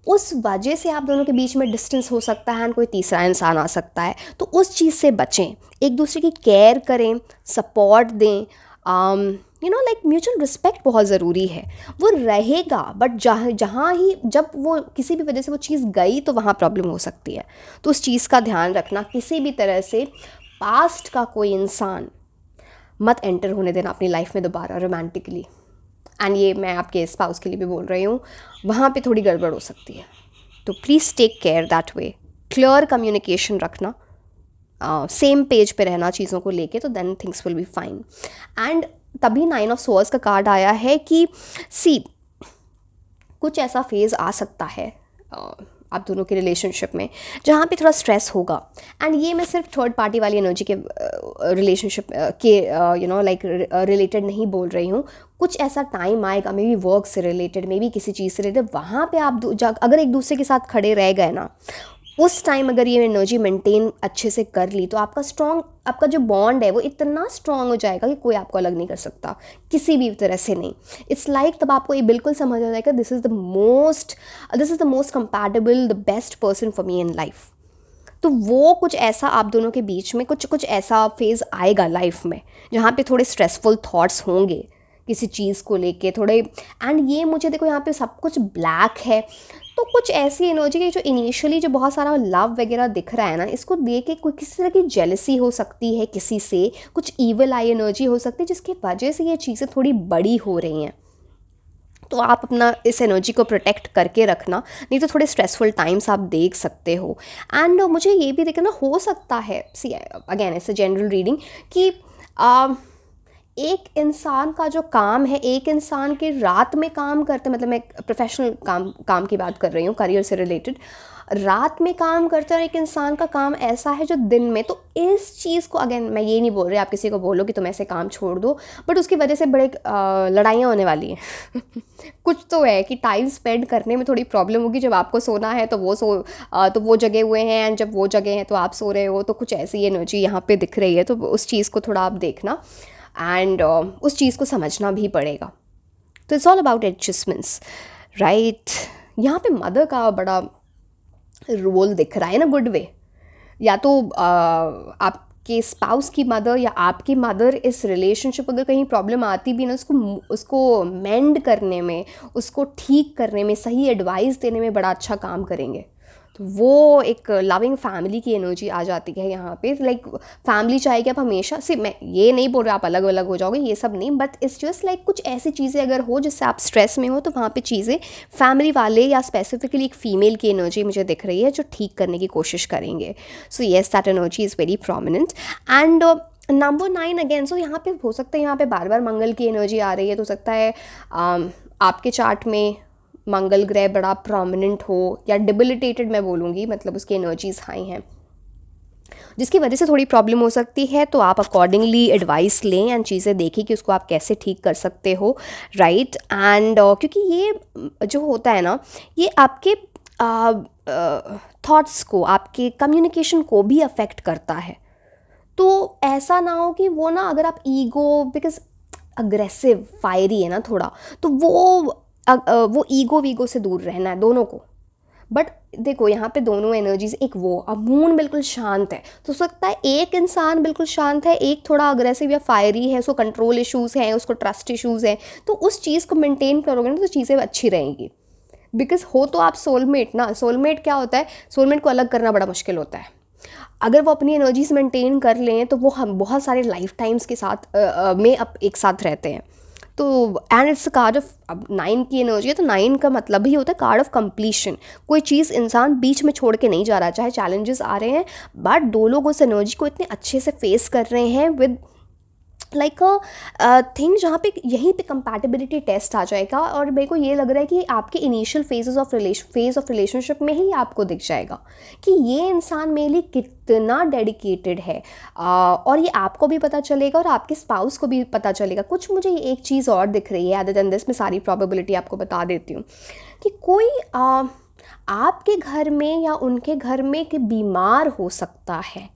उस वजह से आप दोनों के बीच में डिस्टेंस हो सकता है एंड कोई तीसरा इंसान आ सकता है, तो उस चीज़ से बचें, एक दूसरे की केयर करें, सपोर्ट दें, you know, like mutual respect बहुत ज़रूरी है, वो रहेगा, बट जहाँ ही जब वो किसी भी वजह से वो चीज़ गई तो वहाँ प्रॉब्लम हो सकती है, तो उस चीज़ का ध्यान रखना, किसी भी तरह से पास्ट का कोई इंसान मत एंटर होने देना अपनी लाइफ में दोबारा रोमांटिकली। एंड ये मैं आपके स्पाउस के लिए भी बोल रही हूँ, वहाँ पे थोड़ी गड़बड़ हो सकती है, तो please take care that way, clear communication रखना, सेम पेज पे रहना चीज़ों को लेके, तो then things will be fine. And तभी 9 ऑफ सोर्ड्स का कार्ड आया है कि सी, कुछ ऐसा फेज़ आ सकता है आप दोनों के रिलेशनशिप में जहाँ पे थोड़ा स्ट्रेस होगा, एंड ये मैं सिर्फ थर्ड पार्टी वाली एनर्जी के रिलेशनशिप के यू नो लाइक रिलेटेड नहीं बोल रही हूँ, कुछ ऐसा टाइम आएगा, मे बी वर्क से रिलेटेड, मे बी किसी चीज़ से रिलेटेड, वहाँ पे आप अगर एक दूसरे के साथ खड़े रह गए ना, उस टाइम अगर ये एनर्जी मेंटेन अच्छे से कर ली, तो आपका जो बॉन्ड है वो इतना स्ट्रॉन्ग हो जाएगा कि कोई आपको अलग नहीं कर सकता किसी भी तरह से नहीं। इट्स लाइक तब आपको ये बिल्कुल समझ आ जाएगा, this is the most compatible, the best person for me in life. तो वो कुछ ऐसा आप दोनों के बीच में कुछ ऐसा फेज़ आएगा लाइफ में जहाँ पे थोड़े स्ट्रेसफुल थॉट्स होंगे किसी चीज़ को लेके थोड़े, एंड ये मुझे देखो यहाँ पे सब कुछ ब्लैक है, तो कुछ ऐसी एनर्जी की जो इनिशियली जो बहुत सारा लव वगैरह दिख रहा है ना, इसको देख के कोई किसी तरह की जेलसी हो सकती है, किसी से कुछ ईवल आई एनर्जी हो सकती है, जिसकी वजह से ये चीज़ें थोड़ी बड़ी हो रही हैं। तो आप अपना इस एनर्जी को प्रोटेक्ट करके रखना, नहीं तो थोड़े स्ट्रेसफुल टाइम्स आप देख सकते हो। एंड मुझे ये भी देखना, हो सकता है, see again it's a general reading, कि एक इंसान का जो काम है, एक इंसान के रात में काम करते, मतलब मैं प्रोफेशनल काम की बात कर रही हूँ, करियर से रिलेटेड, रात में काम करते हैं, और एक इंसान का काम ऐसा है जो दिन में, तो इस चीज़ को, अगेन मैं ये नहीं बोल रही आप किसी को बोलो कि तुम ऐसे काम छोड़ दो, बट उसकी वजह से बड़े लड़ाइयाँ होने वाली हैं कुछ तो है कि टाइम स्पेंड करने में थोड़ी प्रॉब्लम होगी, जब आपको सोना है तो वो जगे हुए हैं, एंड जब वो जगे हैं तो आप सो रहे हो, तो कुछ ऐसी एनर्जी यहाँ पे दिख रही है, तो उस चीज़ को थोड़ा आप देखना, एंड उस चीज़ को समझना भी पड़ेगा। तो it's all about adjustments, right. यहाँ पे मदर का बड़ा रोल दिख रहा है ना, गुड वे, या तो आपके स्पाउस की मदर या आपकी मदर, इस रिलेशनशिप अगर कहीं प्रॉब्लम आती भी ना, उसको मेंड करने में, उसको ठीक करने में, सही एडवाइस देने में बड़ा अच्छा काम करेंगे। तो वो एक लविंग फैमिली की एनर्जी आ जाती है यहाँ पे, लाइक फैमिली चाहे कि आप हमेशा से, मैं ये नहीं बोल रहा आप अलग अलग हो जाओगे, ये सब नहीं, बट इट्स जस्ट लाइक कुछ ऐसी चीज़ें अगर हो जिससे आप स्ट्रेस में हो, तो वहाँ पे चीज़ें फैमिली वाले या स्पेसिफिकली एक फीमेल की एनर्जी मुझे दिख रही है जो ठीक करने की कोशिश करेंगे। So yes, that energy is very prominent. And number 9 again, so यहाँ पे हो सकता है यहाँ पे बार बार मंगल की एनर्जी आ रही है, तो हो सकता है आपके चार्ट में मंगल ग्रह बड़ा प्रोमिनेंट हो या डिबिलिटेटेड मैं बोलूँगी, मतलब उसकी एनर्जीज हाई हैं, जिसकी वजह से थोड़ी प्रॉब्लम हो सकती है। तो आप अकॉर्डिंगली एडवाइस लें एंड चीज़ें देखें कि उसको आप कैसे ठीक कर सकते हो, राइट। एंड क्योंकि ये जो होता है ना, ये आपके थॉट्स को, आपके कम्युनिकेशन को भी अफेक्ट करता है। तो ऐसा ना हो कि वो ना, अगर आप ईगो, बिकॉज अग्रेसिव फायरी है ना थोड़ा, तो वो ईगो वीगो से दूर रहना है दोनों को। बट देखो यहाँ पे दोनों एनर्जीज, एक वो, अब मून बिल्कुल शांत है, तो हो सकता है एक इंसान बिल्कुल शांत है, एक थोड़ा अग्रेसिव या फायरी है, उसको कंट्रोल इश्यूज़ हैं, उसको ट्रस्ट इश्यूज़ हैं, तो उस चीज़ को मेंटेन करोगे ना तो चीज़ें अच्छी रहेंगी। बिकॉज हो तो आप सोलमेट ना, सोलमेट क्या होता है, सोलमेट को अलग करना बड़ा मुश्किल होता है। अगर वो अपनी एनर्जीज मेंटेन कर लें तो वो हम बहुत सारे लाइफ टाइम्स के साथ में अब एक साथ रहते हैं। तो एंड इट्स कार्ड ऑफ, अब 9 की एनर्जी है तो 9 का मतलब ही होता है कार्ड ऑफ कंप्लीशन। कोई चीज़ इंसान बीच में छोड़ के नहीं जा रहा, चाहे चैलेंजेस आ रहे हैं, बट दो लोग उस एनर्जी को इतने अच्छे से फेस कर रहे हैं विद लाइक अ थिंग जहाँ पे यहीं पे कंपैटिबिलिटी टेस्ट आ जाएगा। और मेरे को ये लग रहा है कि आपके इनिशियल फेज ऑफ रिलेशनशिप में ही आपको दिख जाएगा कि ये इंसान मेरे लिए कितना डेडिकेटेड है। और ये आपको भी पता चलेगा और आपके स्पाउस को भी पता चलेगा। कुछ मुझे एक चीज़ और दिख रही है अदर देन दिस, मैं सारी प्रॉबेबिलिटी आपको बता देती हूँ कि कोई आपके घर में या उनके घर में कि बीमार हो सकता है,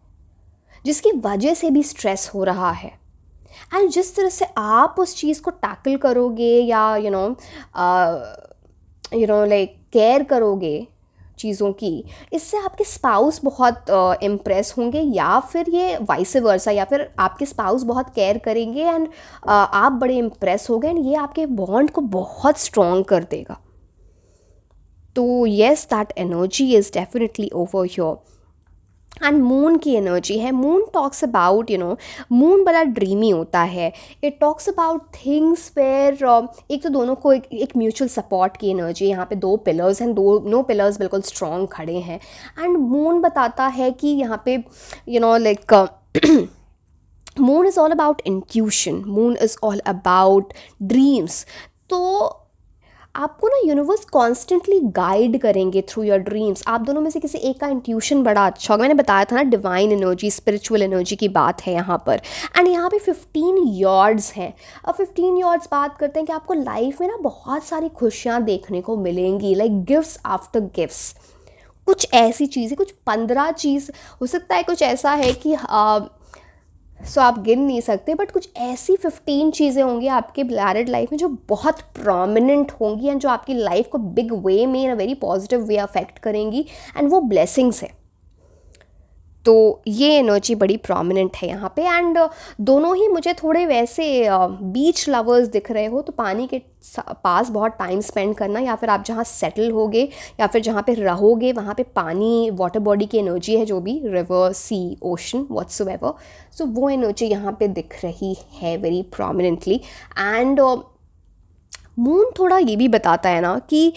जिसकी वजह से भी स्ट्रेस हो रहा है। एंड जिस तरह से आप उस चीज़ को टैकल करोगे या लाइक केयर करोगे चीज़ों की, इससे आपके स्पाउस बहुत इम्प्रेस होंगे, या फिर ये वाइस वर्सा, या फिर आपके स्पाउस बहुत केयर करेंगे एंड आप बड़े इम्प्रेस हो गए एंड ये आपके बॉन्ड को बहुत स्ट्रॉन्ग कर देगा। तो yes, that energy is definitely over here. And moon की एनर्जी है, मून टॉक्स अबाउट मून बड़ा ड्रीमी होता है। It talks about things where एक तो दोनों को एक म्यूचुअल सपोर्ट की एनर्जी, यहाँ पे दो पिलर्स हैं, दोनों पिलर्स बिल्कुल स्ट्रॉन्ग खड़े हैं। एंड मून बताता है कि यहाँ पे like moon is all about intuition, moon is all about dreams. तो आपको ना यूनिवर्स कॉन्स्टेंटली गाइड करेंगे थ्रू योर ड्रीम्स। आप दोनों में से किसी एक का इंट्यूशन बड़ा अच्छा होगा। मैंने बताया था ना, डिवाइन एनर्जी, स्पिरिचुअल एनर्जी की बात है यहाँ पर। एंड यहाँ पे 15 यॉर्ड्स हैं। अब 15 यॉर्ड्स बात करते हैं कि आपको लाइफ में ना बहुत सारी खुशियाँ देखने को मिलेंगी, लाइक गिफ्ट्स आफ्टर गिफ्ट्स। कुछ ऐसी चीज़ें, कुछ 15 चीज़ हो सकता है, कुछ ऐसा है कि सो आप गिन नहीं सकते, बट कुछ ऐसी 15 चीज़ें होंगी आपके मैरिड लाइफ में जो बहुत प्रोमिनेंट होंगी एंड जो आपकी लाइफ को बिग वे में, in a very positive way affect करेंगी, एंड वो ब्लेसिंग्स है। तो ये एनर्जी बड़ी प्रोमिनेंट है यहाँ पे। एंड दोनों ही मुझे थोड़े वैसे बीच लवर्स दिख रहे हो, तो पानी के पास बहुत टाइम स्पेंड करना, या फिर आप जहाँ सेटल होगे या फिर जहाँ पे रहोगे वहाँ पे पानी, वाटर बॉडी की एनर्जी है, जो भी रिवर, सी, ओशन, व्हाट्सोएवर, सो वो एनर्जी यहाँ पे दिख रही है वेरी प्रोमिनेंटली। एंड मून थोड़ा ये भी बताता है ना कि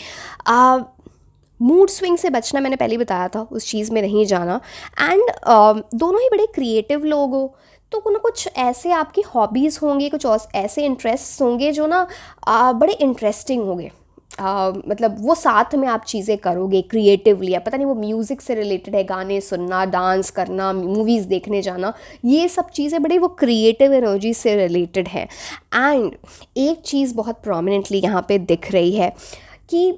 मूड स्विंग से बचना, मैंने पहले ही बताया था, उस चीज़ में नहीं जाना। एंड दोनों ही बड़े क्रिएटिव लोग हो, तो ना कुछ ऐसे आपकी हॉबीज़ होंगे, कुछ और ऐसे इंटरेस्ट होंगे जो ना बड़े इंटरेस्टिंग होंगे। मतलब वो साथ में आप चीज़ें करोगे क्रिएटिवली, अब पता नहीं वो म्यूज़िक से रिलेटेड है, गाने सुनना, डांस करना, मूवीज़ देखने जाना, ये सब चीज़ें बड़ी वो क्रिएटिव एनर्जी से रिलेटेड है। एंड एक चीज़ बहुत प्रोमिनेंटली यहाँ पे दिख रही है कि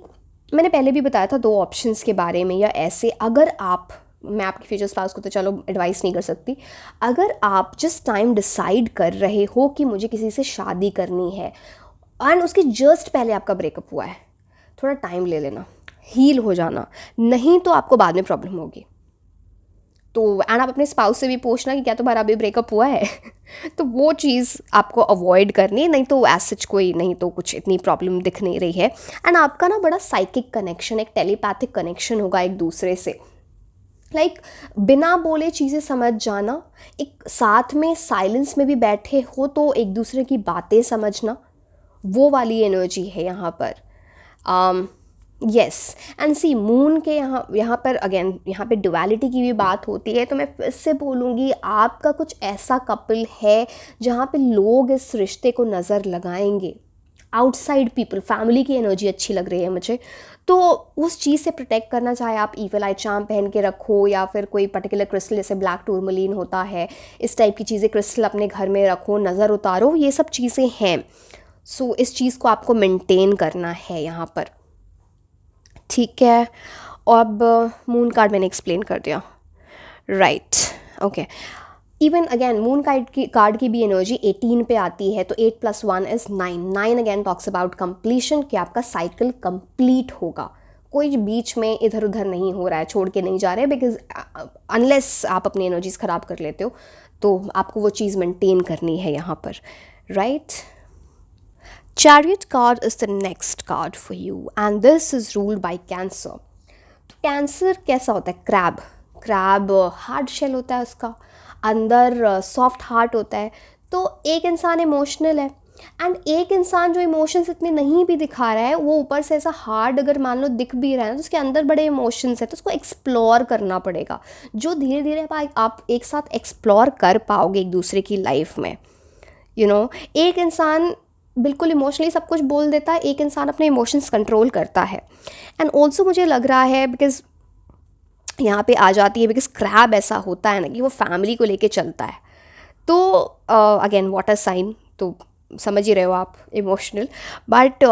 मैंने पहले भी बताया था 2 ऑप्शंस के बारे में, या ऐसे अगर आप, मैं आपके फ्यूचर स्पाउस को तो चलो एडवाइस नहीं कर सकती, अगर आप जिस टाइम डिसाइड कर रहे हो कि मुझे किसी से शादी करनी है एंड उसके जस्ट पहले आपका ब्रेकअप हुआ है, थोड़ा टाइम ले लेना, हील हो जाना, नहीं तो आपको बाद में प्रॉब्लम होगी। तो एंड आप अपने स्पाउस से भी पूछना कि क्या तुम्हारा अभी ब्रेकअप हुआ है तो वो चीज़ आपको अवॉइड करनी है, नहीं तो एज सच कोई, नहीं तो कुछ इतनी प्रॉब्लम दिख नहीं रही है। एंड आपका ना बड़ा साइकिक कनेक्शन, एक टेलीपैथिक कनेक्शन होगा एक दूसरे से, लाइक बिना बोले चीज़ें समझ जाना, एक साथ में साइलेंस में भी बैठे हो तो एक दूसरे की बातें समझना, वो वाली एनर्जी है यहाँ पर। येस। एंड सी मून के यहाँ पर अगेन यहाँ पे डुअलिटी की भी बात होती है, तो मैं फिर से बोलूँगी आपका कुछ ऐसा कपल है जहाँ पे लोग इस रिश्ते को नज़र लगाएंगे, आउटसाइड पीपल, फैमिली की एनर्जी अच्छी लग रही है मुझे, तो उस चीज़ से प्रोटेक्ट करना, चाहे आप ईवल आई चार्म पहन के रखो या फिर कोई पर्टिकुलर क्रिस्टल जैसे ब्लैक टूरमलीन होता है, इस टाइप की चीज़ें क्रिस्टल अपने घर में रखो, नज़र उतारो, ये सब चीज़ें हैं। सो इस चीज़ को आपको मेंटेन करना है यहाँ पर, ठीक है। अब मून कार्ड मैंने एक्सप्लेन कर दिया, right, okay. Even again moon card की भी एनर्जी 18 पे आती है, तो 8 + 1 is 9। 9 again talks about completion, कि आपका साइकिल कंप्लीट होगा, कोई बीच में इधर उधर नहीं हो रहा है, छोड़ के नहीं जा रहे, बिकॉज अनलेस आप अपनी एनर्जीज ख़राब कर लेते हो, तो आपको वो चीज़ मेंटेन करनी है यहाँ पर, right. Chariot card is the next card for you and this is ruled by Cancer. तो कैंसर कैसा होता है? क्रैब हार्ड शेल होता है उसका, अंदर सॉफ्ट हार्ट होता है। तो एक इंसान इमोशनल है एंड एक इंसान जो इमोशंस इतने नहीं भी दिखा रहा है, वो ऊपर से ऐसा हार्ड अगर मान लो दिख भी रहा है तो उसके अंदर बड़े इमोशंस है, तो उसको एक्सप्लोर करना पड़ेगा, जो धीरे धीरे आप एक साथ एक्सप्लोर कर पाओगे एक दूसरे की लाइफ में, एक इंसान बिल्कुल इमोशनली सब कुछ बोल देता है, एक इंसान अपने इमोशंस कंट्रोल करता है। एंड ऑल्सो मुझे लग रहा है, बिकॉज यहाँ पे आ जाती है, बिकॉज क्रैब ऐसा होता है ना कि वो फैमिली को लेके चलता है, तो अगेन वाटर साइन, तो समझ ही रहे हो आप, इमोशनल। बट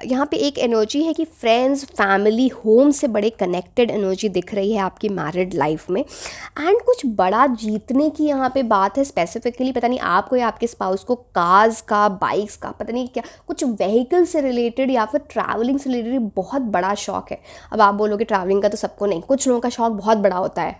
यहाँ पे एक एनर्जी है कि फ्रेंड्स, फैमिली, होम से बड़े कनेक्टेड एनर्जी दिख रही है आपकी मैरिड लाइफ में। एंड कुछ बड़ा जीतने की यहाँ पे बात है स्पेसिफिकली, पता नहीं आपको या आपके स्पाउस को कार्स का, बाइक्स का, पता नहीं क्या, कुछ व्हीकल से रिलेटेड या फिर ट्रैवलिंग से रिलेटेड बहुत बड़ा शौक है। अब आप बोलोगे ट्रैवलिंग का तो सबको नहीं, कुछ लोगों का शौक बहुत बड़ा होता है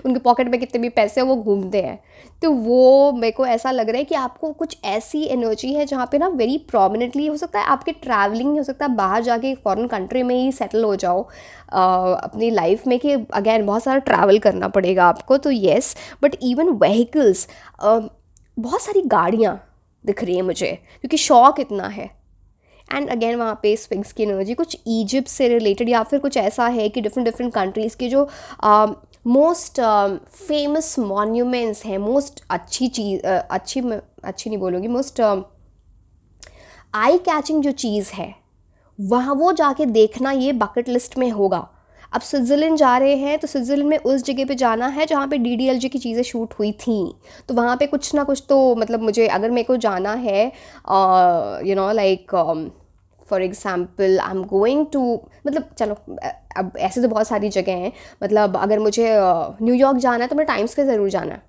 उनके पॉकेट में कितने भी पैसे हो वो घूमते हैं, तो वो मेरे को ऐसा लग रहा है कि आपको कुछ ऐसी एनर्जी है जहाँ पे ना वेरी प्रोमिनेंटली, हो सकता है आपके ट्रैवलिंग, हो सकता है बाहर जाके फॉरेन कंट्री में ही सेटल हो जाओ अपनी लाइफ में, कि अगेन बहुत सारा ट्रैवल करना पड़ेगा आपको, तो येस। बट इवन व्हीकल्स, बहुत सारी गाड़ियाँ दिख रही है मुझे, क्योंकि शौक इतना है। एंड अगेन वहाँ पे स्फिंक्स की एनर्जी कुछ इजिप्ट से रिलेटेड, या फिर कुछ ऐसा है कि डिफरेंट डिफरेंट कंट्रीज़ के जो मोस्ट फेमस मॉन्यूमेंट्स हैं, मोस्ट अच्छी चीज़, अच्छी नहीं बोलूँगी, मोस्ट आई कैचिंग जो चीज़ है, वहाँ वो जाके देखना ये बकेट लिस्ट में होगा। अब स्विट्ज़रलैंड जा रहे हैं तो स्विट्ज़रलैंड में उस जगह पे जाना है जहाँ पे DDLJ की चीज़ें शूट हुई थी, तो वहाँ पे कुछ ना कुछ तो, मतलब मुझे अगर मेरे को जाना है, like for example I am going to, मतलब चलो अब ऐसे तो बहुत सारी जगह हैं, मतलब अगर मुझे न्यूयॉर्क जाना है तो मुझे टाइम्स स्क्वायर ज़रूर जाना है,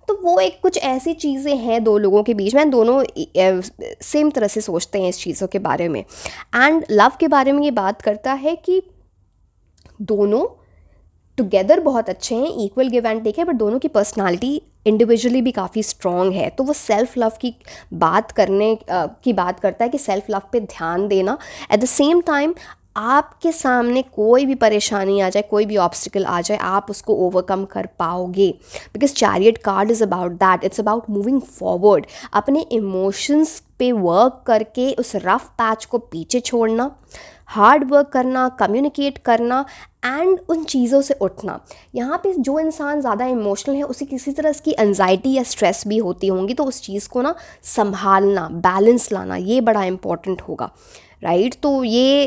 तो वो एक कुछ ऐसी चीज़ें हैं दो लोगों के बीच में, दोनों सेम तरह से सोचते हैं इस चीज़ों के बारे में। एंड लव के बारे में ये बात करता है कि दोनों टुगेदर बहुत अच्छे हैं, इक्वल गिव एंड टेक है, बट दोनों की पर्सनालिटी इंडिविजुअली भी काफ़ी स्ट्रॉन्ग है, तो वो सेल्फ लव की बात करता है कि सेल्फ लव पे ध्यान देना। एट द सेम टाइम आपके सामने कोई भी परेशानी आ जाए, कोई भी ऑब्स्टिकल आ जाए, आप उसको ओवरकम कर पाओगे, because chariot card is about that, it's about moving forward, अपने इमोशंस पे वर्क करके उस रफ पैच को पीछे छोड़ना, हार्ड वर्क करना, कम्युनिकेट करना एंड उन चीज़ों से उठना। यहाँ पे जो इंसान ज़्यादा इमोशनल है उसे किसी तरह की एंजाइटी या स्ट्रेस भी होती होंगी, तो उस चीज़ को ना संभालना, बैलेंस लाना, ये बड़ा इम्पॉर्टेंट होगा, राइट। तो ये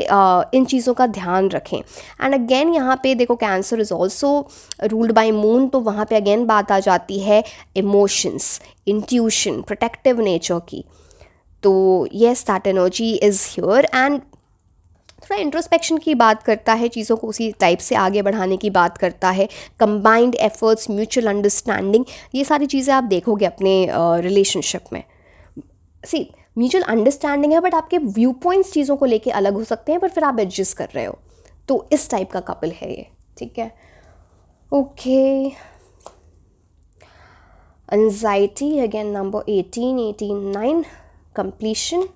इन चीज़ों का ध्यान रखें। एंड अगेन यहाँ पे देखो cancer is also ruled by moon, तो वहाँ पे अगेन बात आ जाती है इमोशंस, इंट्यूशन, प्रोटेक्टिव नेचर की, तो yes that energy is here. And थोड़ा इंट्रोस्पेक्शन की बात करता है, चीज़ों को उसी टाइप से आगे बढ़ाने की बात करता है, कंबाइंड एफर्ट्स, म्यूचुअल अंडरस्टैंडिंग, ये सारी चीज़ें आप देखोगे अपने रिलेशनशिप में। सी म्यूचुअल अंडरस्टैंडिंग है, बट आपके व्यू पॉइंट्स चीज़ों को लेके अलग हो सकते हैं, पर फिर आप एडजस्ट कर रहे हो, तो इस टाइप का कपल है ये, ठीक है, okay. Anxiety again number 18, completion,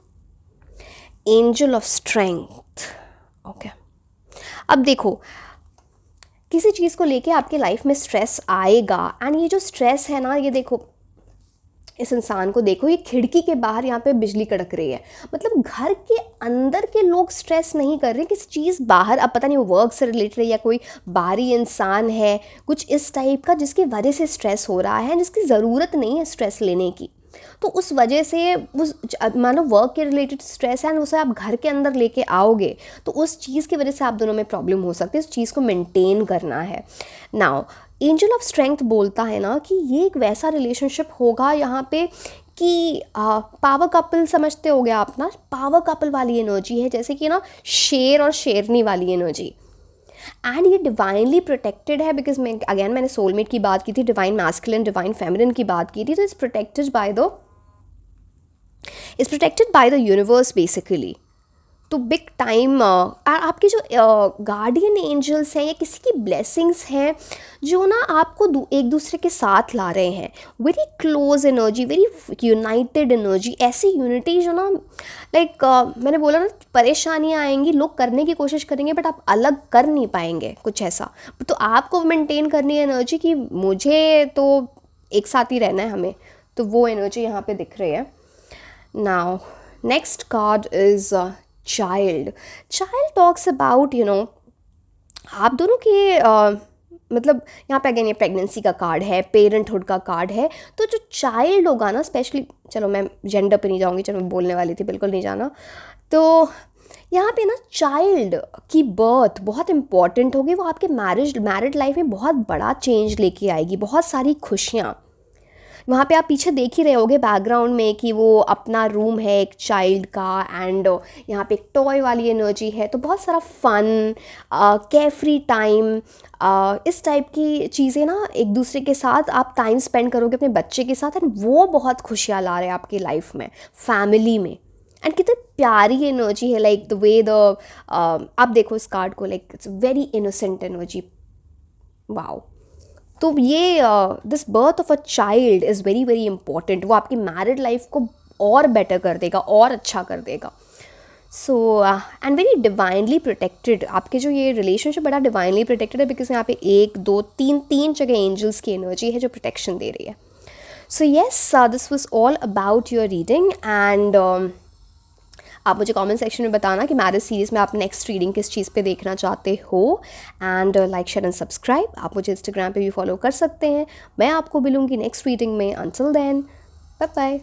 angel of strength, okay. अब देखो किसी चीज़ को लेके आपके लाइफ में स्ट्रेस आएगा, एंड ये जो स्ट्रेस है ना, ये देखो इस इंसान को देखो, ये खिड़की के बाहर यहाँ पे बिजली कड़क रही है। मतलब घर के अंदर के लोग स्ट्रेस नहीं कर रहे, किसी चीज़ बाहर, अब पता नहीं वो वर्क से रिलेटेड है या कोई बाहरी इंसान है कुछ इस टाइप का जिसकी वजह से स्ट्रेस हो रहा है, जिसकी ज़रूरत नहीं है स्ट्रेस लेने की। तो उस वजह से उस मानो वर्क के रिलेटेड स्ट्रेस है, उसे आप घर के अंदर लेके आओगे तो उस चीज़ की वजह से आप दोनों में प्रॉब्लम हो सकती है। उस चीज़ को मेंटेन करना है। नाउ एंजल ऑफ स्ट्रेंथ बोलता है ना कि ये एक वैसा रिलेशनशिप होगा यहाँ पे कि पावर कपल समझते हो गया आप ना, पावर कपल वाली एनर्जी है, जैसे कि ना शेर और शेरनी वाली एनर्जी। एंड ये डिवाइनली प्रोटेक्टेड है, बिकॉज मैंने सोलमेट की बात की थी, डिवाइन मैस्कुलिन डिवाइन फेमिनिन की बात की थी, तो it's protected by the universe basically. तो बिग टाइम आपके जो गार्डियन एंजल्स हैं या किसी की ब्लेसिंग्स हैं जो ना आपको एक दूसरे के साथ ला रहे हैं, very close energy, very United energy, ऐसी यूनिटी जो ना लाइक मैंने बोला ना, परेशानियाँ आएंगी, लोग करने की कोशिश करेंगे बट आप अलग कर नहीं पाएंगे, कुछ ऐसा। तो आपको मेंटेन करनी है एनर्जी कि मुझे तो एक साथ ही रहना है हमें, तो वो एनर्जी यहाँ पे दिख रही है। Now next card is child. Child talks about आप दोनों के मतलब यहाँ पे अगेन ये प्रेगनेंसी का कार्ड है, पेरेंटहुड का कार्ड है। तो जो चाइल्ड होगा ना, स्पेशली, चलो मैं जेंडर पे नहीं जाऊँगी, चलो मैं बोलने वाली थी, बिल्कुल नहीं जाना। तो यहाँ पे ना चाइल्ड की बर्थ बहुत इंपॉर्टेंट होगी, वो आपके मैरिड लाइफ में बहुत बड़ा चेंज लेके आएगी, बहुत सारी खुशियाँ। वहाँ पे आप पीछे देख ही रहे होगे बैकग्राउंड में कि वो अपना रूम है एक चाइल्ड का, एंड यहाँ पे एक टॉय वाली एनर्जी है, तो बहुत सारा फन, केयरफ्री टाइम, इस टाइप की चीज़ें ना, एक दूसरे के साथ आप टाइम स्पेंड करोगे अपने बच्चे के साथ, एंड वो बहुत खुशियाँ ला रहे हैं आपकी लाइफ में, फैमिली में। एंड कितनी प्यारी एनर्जी है, लाइक द वे आप देखो इस कार्ड को, like it's very innocent energy, wow. तो ये this birth of a child is very very important, वो आपकी मैरिड लाइफ को और बेटर कर देगा, और अच्छा कर देगा। So and very divinely protected, आपके जो ये रिलेशनशिप बड़ा डिवाइनली प्रोटेक्टेड है, बिकॉज यहाँ पे 1 2 3 जगह एंजल्स की एनर्जी है जो प्रोटेक्शन दे रही है। So yes, this was all about your reading, and आप मुझे कमेंट सेक्शन में बताना कि मैरिज सीरीज़ में आप नेक्स्ट रीडिंग किस चीज़ पे देखना चाहते हो। And like share and subscribe, आप मुझे इंस्टाग्राम पे भी फॉलो कर सकते हैं। मैं आपको मिलूँगी नेक्स्ट रीडिंग में। Until then, bye bye.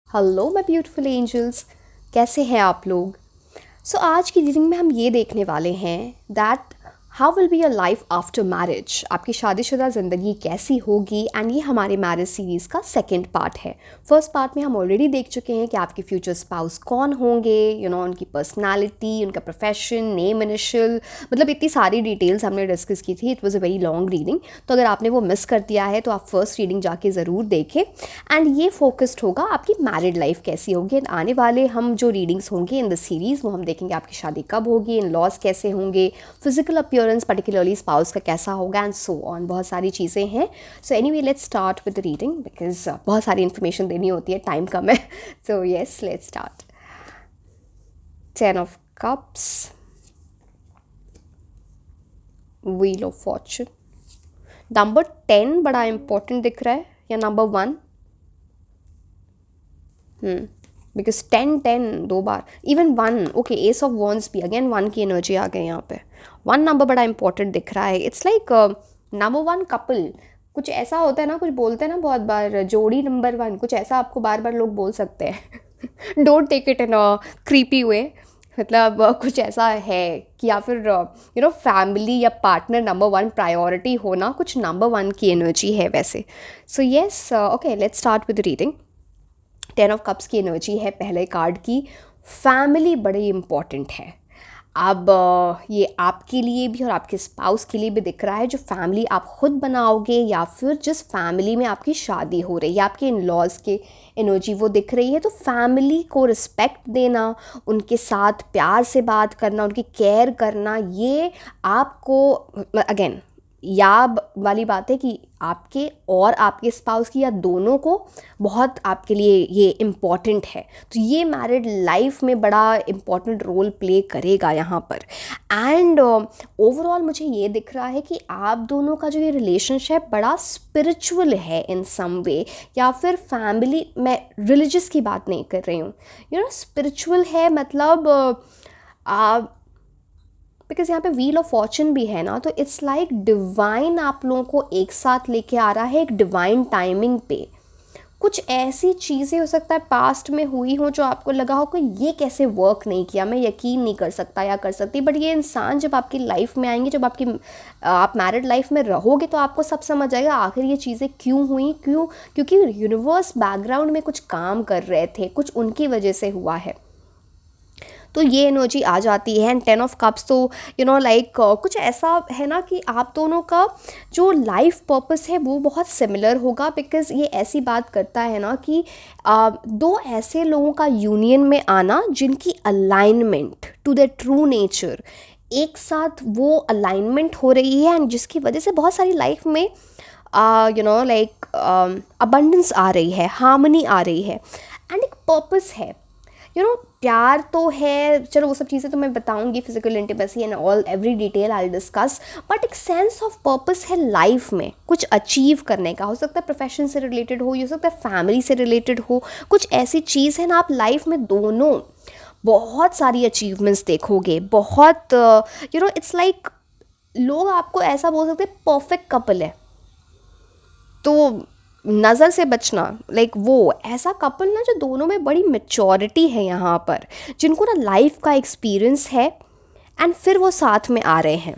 Hello my beautiful angels, कैसे हैं आप लोग? सो आज की रीडिंग में हम ये देखने वाले हैं that how will be your life after marriage, आपकी शादीशुदा ज़िंदगी कैसी होगी। एंड ये हमारे मैरिज सीरीज़ का सेकंड पार्ट है। फर्स्ट पार्ट में हम ऑलरेडी देख चुके हैं कि आपके फ्यूचर स्पाउस कौन होंगे, उनकी पर्सनालिटी, उनका प्रोफेशन, नेम, इनिशियल, मतलब इतनी सारी डिटेल्स हमने डिस्कस की थी। It was a very long reading, तो अगर आपने वो मिस कर दिया है तो आप फर्स्ट रीडिंग जाके ज़रूर देखें। एंड ये फोकस्ड होगा आपकी मैरिड लाइफ कैसी होगी। एंड आने वाले हम जो रीडिंग्स होंगे इन द सीरीज़, वो हम देखेंगे आपकी शादी कब होगी, इन लॉज कैसे होंगे, फिजिकल अपीयरेंस पर्टिकुलरली स्पाउस का कैसा होगा, एंड सो ऑन, बहुत सारी चीज़ें हैं। So anyway, let's start with the reading, because बहुत सारी इन्फॉर्मेशन देनी होती है, टाइम कम है। So yes, let's start. 10 of Cups, Wheel of Fortune। Number 10 बड़ा इंपॉर्टेंट दिख रहा है, या नंबर 1? बिकॉज 10 दो बार, even 1, okay, ace of wands भी, अगेन 1 की एनर्जी आ गई यहाँ पे। 1 नंबर बड़ा इंपॉर्टेंट दिख रहा है। इट्स लाइक नंबर 1 कपल, कुछ ऐसा होता है ना, कुछ बोलते हैं ना बहुत बार, जोड़ी नंबर 1, कुछ ऐसा आपको बार बार लोग बोल सकते हैं। Don't take it in a creepy way, मतलब कुछ ऐसा है कि, या फिर फैमिली या पार्टनर नंबर 1 प्रायोरिटी होना, कुछ नंबर 1 की एनर्जी है वैसे। So yes, okay, let's start with reading. 10 of cups की एनर्जी है पहले कार्ड की। फैमिली बड़ी इंपॉर्टेंट है। अब ये आपके लिए भी और आपके स्पाउस के लिए भी दिख रहा है, जो फैमिली आप खुद बनाओगे या फिर जिस फैमिली में आपकी शादी हो रही है, आपके इन लॉज के एनर्जी वो दिख रही है। तो फैमिली को रिस्पेक्ट देना, उनके साथ प्यार से बात करना, उनकी केयर करना, ये आपको अगेन याद वाली बात है कि आपके और आपके स्पाउस की या दोनों को बहुत आपके लिए ये इम्पॉर्टेंट है। तो ये मैरिड लाइफ में बड़ा इम्पॉर्टेंट रोल प्ले करेगा यहाँ पर। एंड ओवरऑल मुझे ये दिख रहा है कि आप दोनों का जो ये रिलेशनशिप बड़ा स्पिरिचुअल है इन सम वे, या फिर फैमिली, मैं रिलीजियस की बात नहीं कर रही हूँ, स्पिरिचुअल है। मतलब बिकॉज यहाँ पे व्हील ऑफ फॉर्चून भी है ना, तो इट्स लाइक डिवाइन आप लोगों को एक साथ लेके आ रहा है एक डिवाइन टाइमिंग पे। कुछ ऐसी चीज़ें हो सकता है पास्ट में हुई हो जो आपको लगा हो कि ये कैसे वर्क नहीं किया, मैं यकीन नहीं कर सकता या कर सकती, बट ये इंसान जब आपकी लाइफ में आएंगे, जब आप मैरिड लाइफ में रहोगे, तो आपको सब समझ आएगा आखिर ये चीज़ें क्यों हुई, क्योंकि यूनिवर्स बैकग्राउंड में कुछ काम कर रहे थे, कुछ उनकी वजह से हुआ है। तो ये एनर्जी आ जाती है। एंड 10 ऑफ कप्स तो लाइक कुछ ऐसा है ना कि आप दोनों का जो लाइफ पर्पस है वो बहुत सिमिलर होगा, बिकॉज ये ऐसी बात करता है ना कि दो ऐसे लोगों का यूनियन में आना जिनकी alignment to the true nature एक साथ वो अलाइनमेंट हो रही है, एंड जिसकी वजह से बहुत सारी लाइफ में लाइक अबंडेंस आ रही है, हार्मनी आ रही है, एंड एक पर्पस है। प्यार तो है, चलो वो सब चीज़ें तो मैं बताऊंगी, physical intimacy and all every detail I discuss, but एक सेंस ऑफ पर्पस है लाइफ में कुछ अचीव करने का। हो सकता है प्रोफेशन से रिलेटेड हो सकता है फैमिली से रिलेटेड हो, कुछ ऐसी चीज़ है ना, आप लाइफ में दोनों बहुत सारी अचीवमेंट्स देखोगे, बहुत इट्स लाइक लोग आपको ऐसा बोल सकते हैं परफेक्ट कपल है। तो नज़र से बचना, लाइक वो ऐसा कपल ना जो दोनों में बड़ी मैच्योरिटी है यहाँ पर, जिनको ना लाइफ का एक्सपीरियंस है, एंड फिर वो साथ में आ रहे हैं,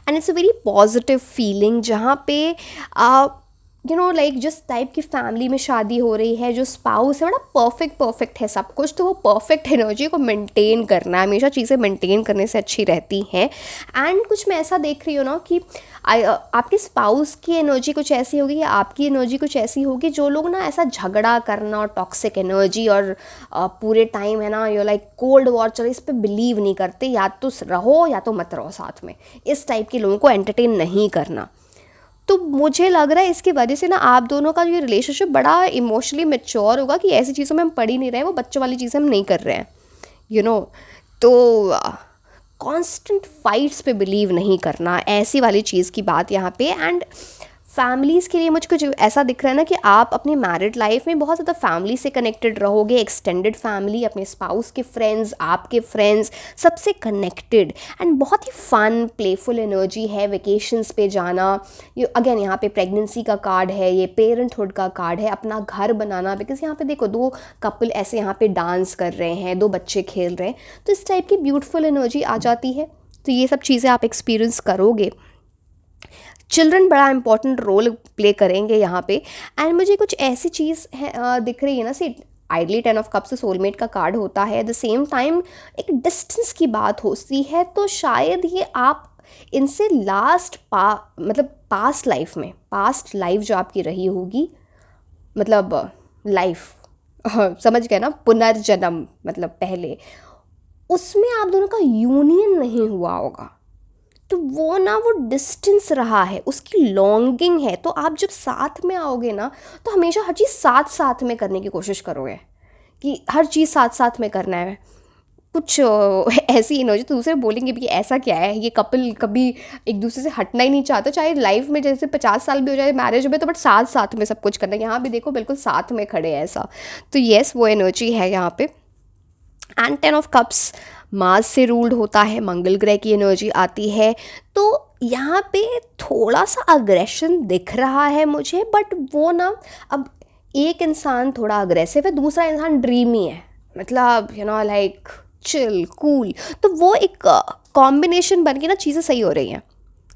and it's a very positive feeling, जहाँ पे लाइक जिस टाइप की फैमिली में शादी हो रही है, जो स्पाउस है बड़ा परफेक्ट है सब कुछ, तो वो परफेक्ट एनर्जी को मेंटेन करना, हमेशा चीज़ें मेंटेन करने से अच्छी रहती हैं। एंड कुछ मैं ऐसा देख रही हूँ ना कि आपके स्पाउस की एनर्जी कुछ ऐसी होगी या आपकी एनर्जी कुछ ऐसी होगी, जो लोग ना ऐसा झगड़ा करना और टॉक्सिक एनर्जी और पूरे टाइम है ना लाइक कोल्ड वॉर चले, इस पर बिलीव नहीं करते, या तो रहो या तो मत रहो साथ में, इस टाइप के लोगों को एंटरटेन नहीं करना। तो मुझे लग रहा है इसकी वजह से ना आप दोनों का जो रिलेशनशिप बड़ा इमोशनली मैच्योर होगा, कि ऐसी चीज़ों में हम पड़ ही नहीं रहे, वो बच्चों वाली चीज़ें हम नहीं कर रहे हैं, तो कांस्टेंट फाइट्स पे बिलीव नहीं करना, ऐसी वाली चीज़ की बात यहाँ पे। एंड फैमिलीज़ के लिए मुझे कुछ ऐसा दिख रहा है ना कि आप अपनी मैरिड लाइफ में बहुत ज़्यादा फैमिली से कनेक्टेड रहोगे, एक्सटेंडेड फैमिली, अपने स्पाउस के फ्रेंड्स, आपके फ्रेंड्स, सबसे कनेक्टेड, एंड बहुत ही फन प्लेफुल एनर्जी है। वेकेशंस पे जाना, ये अगेन यहाँ पे प्रेगनेंसी का कार्ड है, ये पेरेंटहुड का कार्ड है, अपना घर बनाना, बिकॉज यहाँ पे देखो दो कपल ऐसे यहाँ पे डांस कर रहे हैं, दो बच्चे खेल रहे हैं, तो इस टाइप की ब्यूटीफुल एनर्जी आ जाती है। तो ये सब चीज़ें आप एक्सपीरियंस करोगे। चिल्ड्रन बड़ा इंपॉर्टेंट रोल प्ले करेंगे यहाँ पे। एंड मुझे कुछ ऐसी चीज़ है दिख रही है ना, सी आइडली 10 ऑफ कप्स सोलमेट का कार्ड होता है, एट द सेम टाइम एक डिस्टेंस की बात होती है, तो शायद ये आप इनसे मतलब पास्ट लाइफ जो आपकी रही होगी, मतलब लाइफ समझ गए ना, पुनर्जन्म मतलब पहले, उसमें आप दोनों का यूनियन नहीं हुआ होगा, तो वो डिस्टेंस रहा है, उसकी लॉन्गिंग है। तो आप जब साथ में आओगे ना, तो हमेशा हर चीज़ साथ में करने की कोशिश करोगे, कि हर चीज़ साथ में करना है। कुछ ऐसी एनर्जी, तो दूसरे बोलेंगे भी ऐसा क्या है, ये कपल कभी एक दूसरे से हटना ही नहीं चाहता, चाहे लाइफ में जैसे 50 साल भी हो जाए मैरिज में, तो बट साथ में सब कुछ करना है। यहाँ भी देखो बिल्कुल साथ में खड़े हैं ऐसा, तो येस वो एनर्जी है यहाँ पे। एंड 10 ऑफ कप्स मार्स से रूल्ड होता है, मंगल ग्रह की एनर्जी आती है, तो यहाँ पे थोड़ा सा अग्रेशन दिख रहा है मुझे, बट वो ना, अब एक इंसान थोड़ा अग्रेसिव है, दूसरा इंसान ड्रीमी है, मतलब लाइक चिल कूल, तो वो एक कॉम्बिनेशन बन के ना चीज़ें सही हो रही हैं,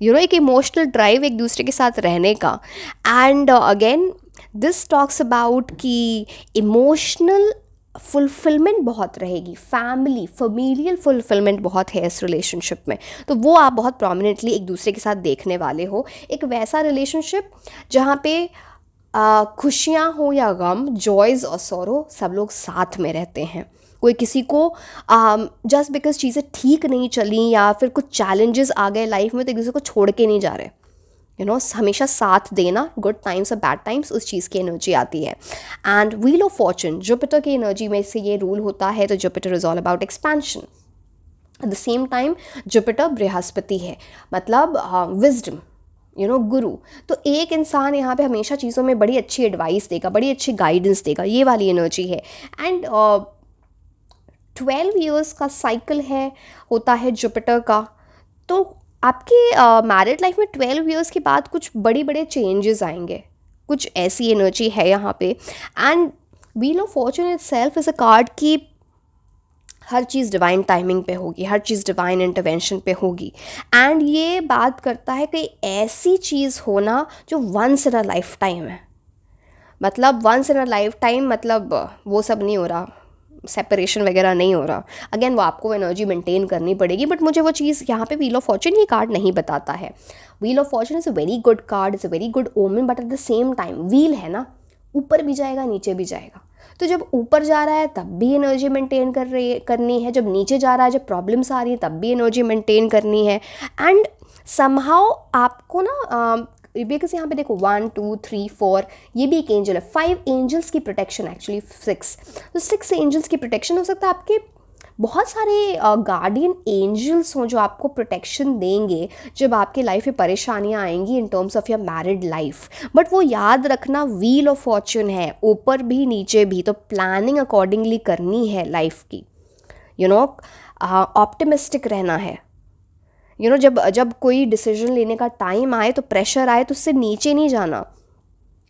एक इमोशनल ड्राइव एक दूसरे के साथ रहने का। And again this talks about कि इमोशनल फुलफिलमेंट बहुत रहेगी, फैमिलियल फुलफिलमेंट बहुत है इस रिलेशनशिप में, तो वो आप बहुत प्रोमिनेंटली एक दूसरे के साथ देखने वाले हो। एक वैसा रिलेशनशिप जहाँ पे खुशियाँ हो या गम, जॉयज़ और सॉरो, सब लोग साथ में रहते हैं। कोई किसी को जस्ट बिकॉज चीज़ें ठीक नहीं चली या फिर कुछ चैलेंजेस आ गए लाइफ में तो एक दूसरे को छोड़ के नहीं जा रहे। हमेशा साथ देना, गुड टाइम्स और बैड टाइम्स, उस चीज़ की एनर्जी आती है। And wheel of Fortune, Jupiter की एनर्जी में से ये रूल होता है, तो Jupiter is all about expansion. Eight the same time Jupiter Brihaspati है, मतलब विजडम, गुरु। तो एक इंसान यहाँ पे हमेशा चीज़ों में बड़ी अच्छी एडवाइस देगा, बड़ी अच्छी गाइडेंस देगा, ये वाली एनर्जी है। एंड 12 ईयर्स का साइकिल है, होता है जुपिटर का। तो आपकी मैरिड लाइफ में 12 ईयर्स के बाद कुछ बड़े बड़े चेंजेस आएंगे, कुछ ऐसी एनर्जी है यहाँ पे। And wheel of Fortune itself is a card की हर चीज़ डिवाइन टाइमिंग पे होगी, हर चीज़ डिवाइन इंटरवेंशन पे होगी। एंड ये बात करता है कि ऐसी चीज़ होना जो once in a lifetime है, मतलब once in a lifetime, मतलब वो सब नहीं हो रहा, सेपरेशन वगैरह नहीं हो रहा। अगेन वो आपको एनर्जी मेंटेन करनी पड़ेगी, बट मुझे वो चीज़ यहाँ पे व्हील ऑफ फॉर्चून ये कार्ड नहीं बताता है। Wheel of fortune is a very good card, is a very good omen, but at the same time wheel है ना, ऊपर भी जाएगा नीचे भी जाएगा। तो जब ऊपर जा रहा है तब भी एनर्जी मेंटेन करनी है, जब नीचे जा रहा है, जब प्रॉब्लम्स आ रही है तब भी एनर्जी मेंटेन करनी है। एंड समहाउ आपको ना बिकॉज यहाँ पे देखो 1 2 3 4, ये भी एक एंजल है, 5 एंजल्स की प्रोटेक्शन, एक्चुअली 6, तो 6 एंजल्स की प्रोटेक्शन हो सकता है। आपके बहुत सारे गार्डियन एंजल्स हों जो आपको प्रोटेक्शन देंगे जब आपके लाइफ में परेशानियाँ आएंगी in terms of your married life. But वो याद रखना व्हील ऑफ फॉर्चून है, ऊपर भी नीचे भी, तो प्लानिंग अकॉर्डिंगली करनी है लाइफ की। ऑप्टिमिस्टिक रहना है। जब कोई डिसीजन लेने का टाइम आए तो प्रेशर आए तो उससे नीचे नहीं जाना।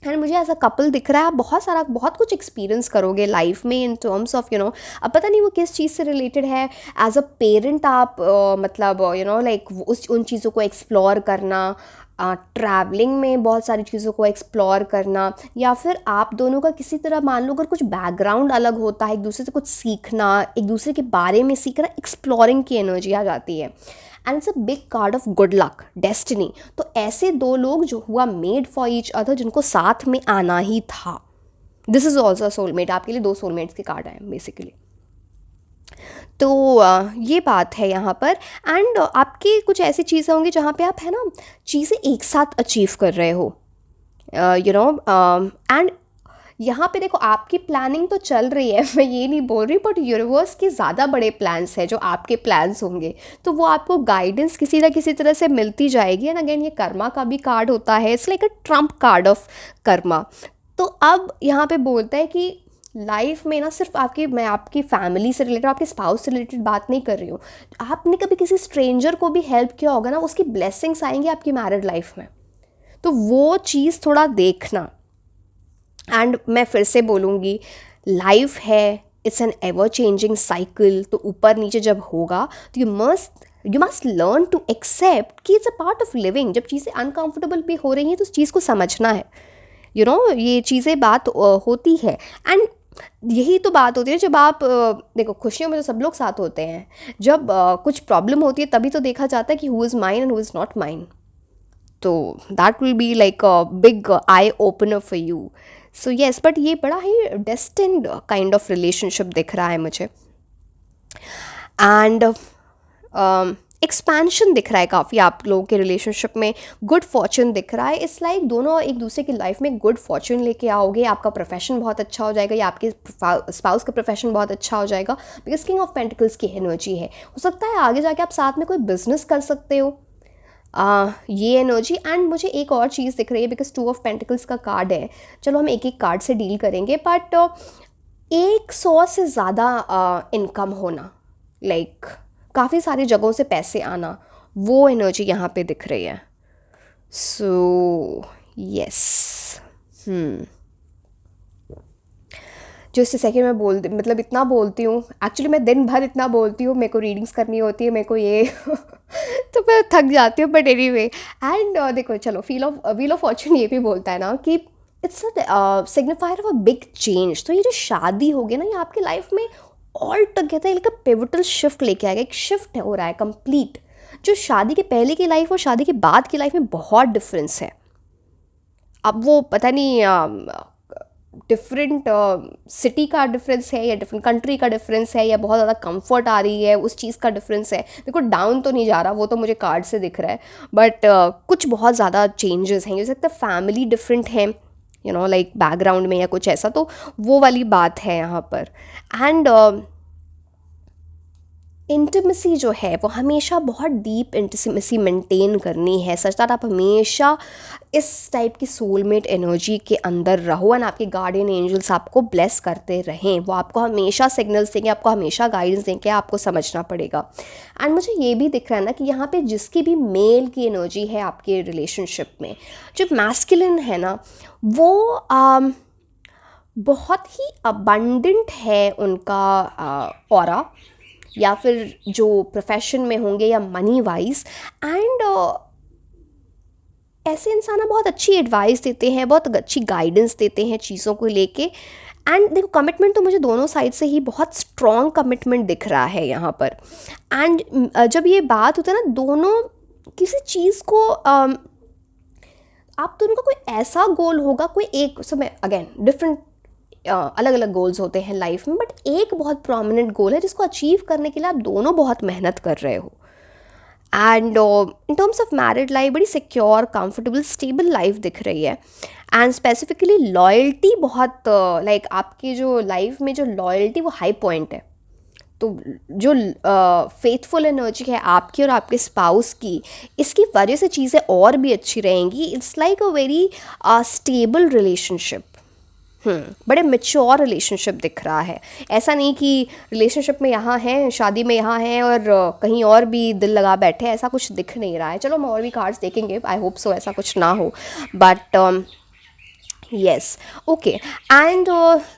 एंड मुझे ऐसा कपल दिख रहा है, आप बहुत कुछ एक्सपीरियंस करोगे लाइफ में इन टर्म्स ऑफ अब पता नहीं वो किस चीज़ से रिलेटेड है। एज अ पेरेंट आप मतलब लाइक उन चीज़ों को एक्सप्लोर करना, ट्रैवलिंग में बहुत सारी चीज़ों को एक्सप्लोर करना, या फिर आप दोनों का किसी तरह मान लो अगर कुछ बैकग्राउंड अलग होता है, एक दूसरे से कुछ सीखना, एक दूसरे के बारे में सीखना, एक्सप्लोरिंग की एनर्जी आ जाती है। And it's a big card of good luck, destiny. तो ऐसे दो लोग जो हुआ मेड फॉर ईच अदर, जिनको साथ में आना ही था। दिस इज ऑल्सो सोलमेट, आपके लिए 2 सोलमेट्स के कार्ड आए बेसिकली। तो ये बात है यहाँ पर। एंड आपकी कुछ ऐसी चीज़ें होंगी जहाँ पे आप है ना चीज़ें एक साथ अचीव कर रहे हो, एंड यहाँ पे देखो आपकी प्लानिंग तो चल रही है, मैं ये नहीं बोल रही, बट यूनिवर्स के ज़्यादा बड़े प्लान्स हैं जो आपके प्लान्स होंगे, तो वो आपको गाइडेंस किसी ना किसी तरह से मिलती जाएगी। एंड अगेन ये कर्मा का भी कार्ड होता है, it's like a Trump card of Karma. तो अब यहाँ पे बोलता है कि लाइफ में ना सिर्फ मैं आपकी फैमिली से रिलेटेड, आपके स्पाउस से रिलेटेड बात नहीं कर रही हूँ। आपने कभी किसी स्ट्रेंजर को भी हेल्प किया होगा ना, उसकी ब्लेसिंग्स आएंगी आपकी मैरिड लाइफ में, तो वो चीज़ थोड़ा देखना। एंड मैं फिर से बोलूँगी, लाइफ है, it's an ever changing cycle. तो ऊपर नीचे जब होगा तो you must learn to accept कि it's a part of living. जब चीज़ें अनकंफर्टेबल भी हो रही हैं तो उस चीज़ को समझना है। ये चीज़ें बात होती है। एंड यही तो बात होती है जब आप देखो खुशियों में तो सब लोग साथ होते हैं, जब कुछ प्रॉब्लम होती है तभी तो देखा जाता है कि who is mine and who is not mine. तो that will be like a big eye opener for you. So yes, but ये बड़ा ही डेस्टिन्ड काइंड ऑफ रिलेशनशिप दिख रहा है मुझे। एंड एक्सपेंशन दिख रहा है काफ़ी आप लोगों के रिलेशनशिप में, गुड फॉर्चून दिख रहा है। इट्स लाइक दोनों एक दूसरे की लाइफ में गुड फॉर्चून लेके आओगे, आपका प्रोफेशन बहुत अच्छा हो जाएगा या आपके स्पाउस का प्रोफेशन बहुत अच्छा हो जाएगा, बिकॉज किंग ऑफ पेंटिकल्स की एनर्जी है। हो सकता है आगे जाके आप साथ में कोई बिजनेस कर सकते हो, ये एनर्जी। एंड मुझे एक और चीज़ दिख रही है, बिकॉज 2 ऑफ पेंटिकल्स का कार्ड है। चलो हम एक एक कार्ड से डील करेंगे, बट 100 से ज़्यादा इनकम होना, लाइक काफ़ी सारी जगहों से पैसे आना, वो एनर्जी यहाँ पे दिख रही है। सो यस, जो इससे सेकेंड मैं मतलब इतना बोलती हूँ, एक्चुअली मैं दिन भर इतना बोलती हूँ, मेरे को रीडिंग्स करनी होती है, मेरे को ये तो मैं थक जाती हूँ, बट एनीवे। एंड देखो चलो व्हील ऑफ फॉर्चून ये भी बोलता है ना कि it's a signifier of a big change. तो ये जो शादी होगी ना, ये आपकी लाइफ में ऑल टुगेदर एक पिवटल शिफ्ट लेके आएगा, एक शिफ्ट हो रहा है कंप्लीट। जो शादी के पहले की लाइफ और शादी के बाद की लाइफ में बहुत डिफरेंस है। अब वो पता नहीं डिफरेंट सिटी का डिफरेंस है या डिफरेंट कंट्री का डिफरेंस है या बहुत ज़्यादा कंफर्ट आ रही है उस चीज़ का डिफरेंस है। देखो डाउन तो नहीं जा रहा, वो तो मुझे कार्ड से दिख रहा है, बट कुछ बहुत ज़्यादा चेंजेस हैं। जैसे लगता है फैमिली डिफरेंट है, यू नो लाइक बैकग्राउंड में या कुछ ऐसा, तो वो वाली बात है यहाँ पर। एंड इंटीमेसी जो है वो हमेशा बहुत डीप इंटीमेसी मेंटेन करनी है, सच दैट आप हमेशा इस टाइप की सोलमेट एनर्जी के अंदर रहो एंड आपके गार्डियन एंजल्स आपको ब्लेस करते रहें। वो आपको हमेशा सिग्नल्स देंगे, आपको हमेशा गाइडेंस देंगे, आपको समझना पड़ेगा। एंड मुझे ये भी दिख रहा है ना कि यहाँ पे जिसकी भी मेल की एनर्जी है आपके रिलेशनशिप में, जो मैस्कुलिन है ना वो बहुत ही अबंडेंट है उनका ऑरा, या फिर जो प्रोफेशन में होंगे या मनी वाइज। एंड ऐसे इंसान ना बहुत अच्छी एडवाइस देते हैं, बहुत अच्छी गाइडेंस देते हैं चीज़ों को लेके। एंड देखो कमिटमेंट तो मुझे दोनों साइड से ही बहुत स्ट्रॉन्ग कमिटमेंट दिख रहा है यहाँ पर। एंड जब ये बात होता है ना दोनों किसी चीज़ को आप दोनों का कोई ऐसा गोल होगा, कोई एक समय अगेन डिफरेंट अलग अलग गोल्स होते हैं लाइफ में, बट एक बहुत प्रोमिनेंट गोल है जिसको अचीव करने के लिए आप दोनों बहुत मेहनत कर रहे हो। And in terms of married life बड़ी सिक्योर कंफर्टेबल स्टेबल लाइफ दिख रही है। एंड स्पेसिफिकली लॉयल्टी बहुत लाइक आपकी जो लाइफ में जो लॉयल्टी वो हाई पॉइंट है। तो जो फेथफुल एनर्जी है आपकी और आपके स्पाउस की, इसकी वजह से चीज़ें और भी अच्छी रहेंगी। It's like a very stable relationship, बड़े मेच्योर रिलेशनशिप दिख रहा है। ऐसा नहीं कि रिलेशनशिप में यहाँ है, शादी में यहाँ है और कहीं और भी दिल लगा बैठे, ऐसा कुछ दिख नहीं रहा है। चलो हम और भी कार्ड्स देखेंगे, आई होप सो ऐसा कुछ ना हो, but yes, okay. And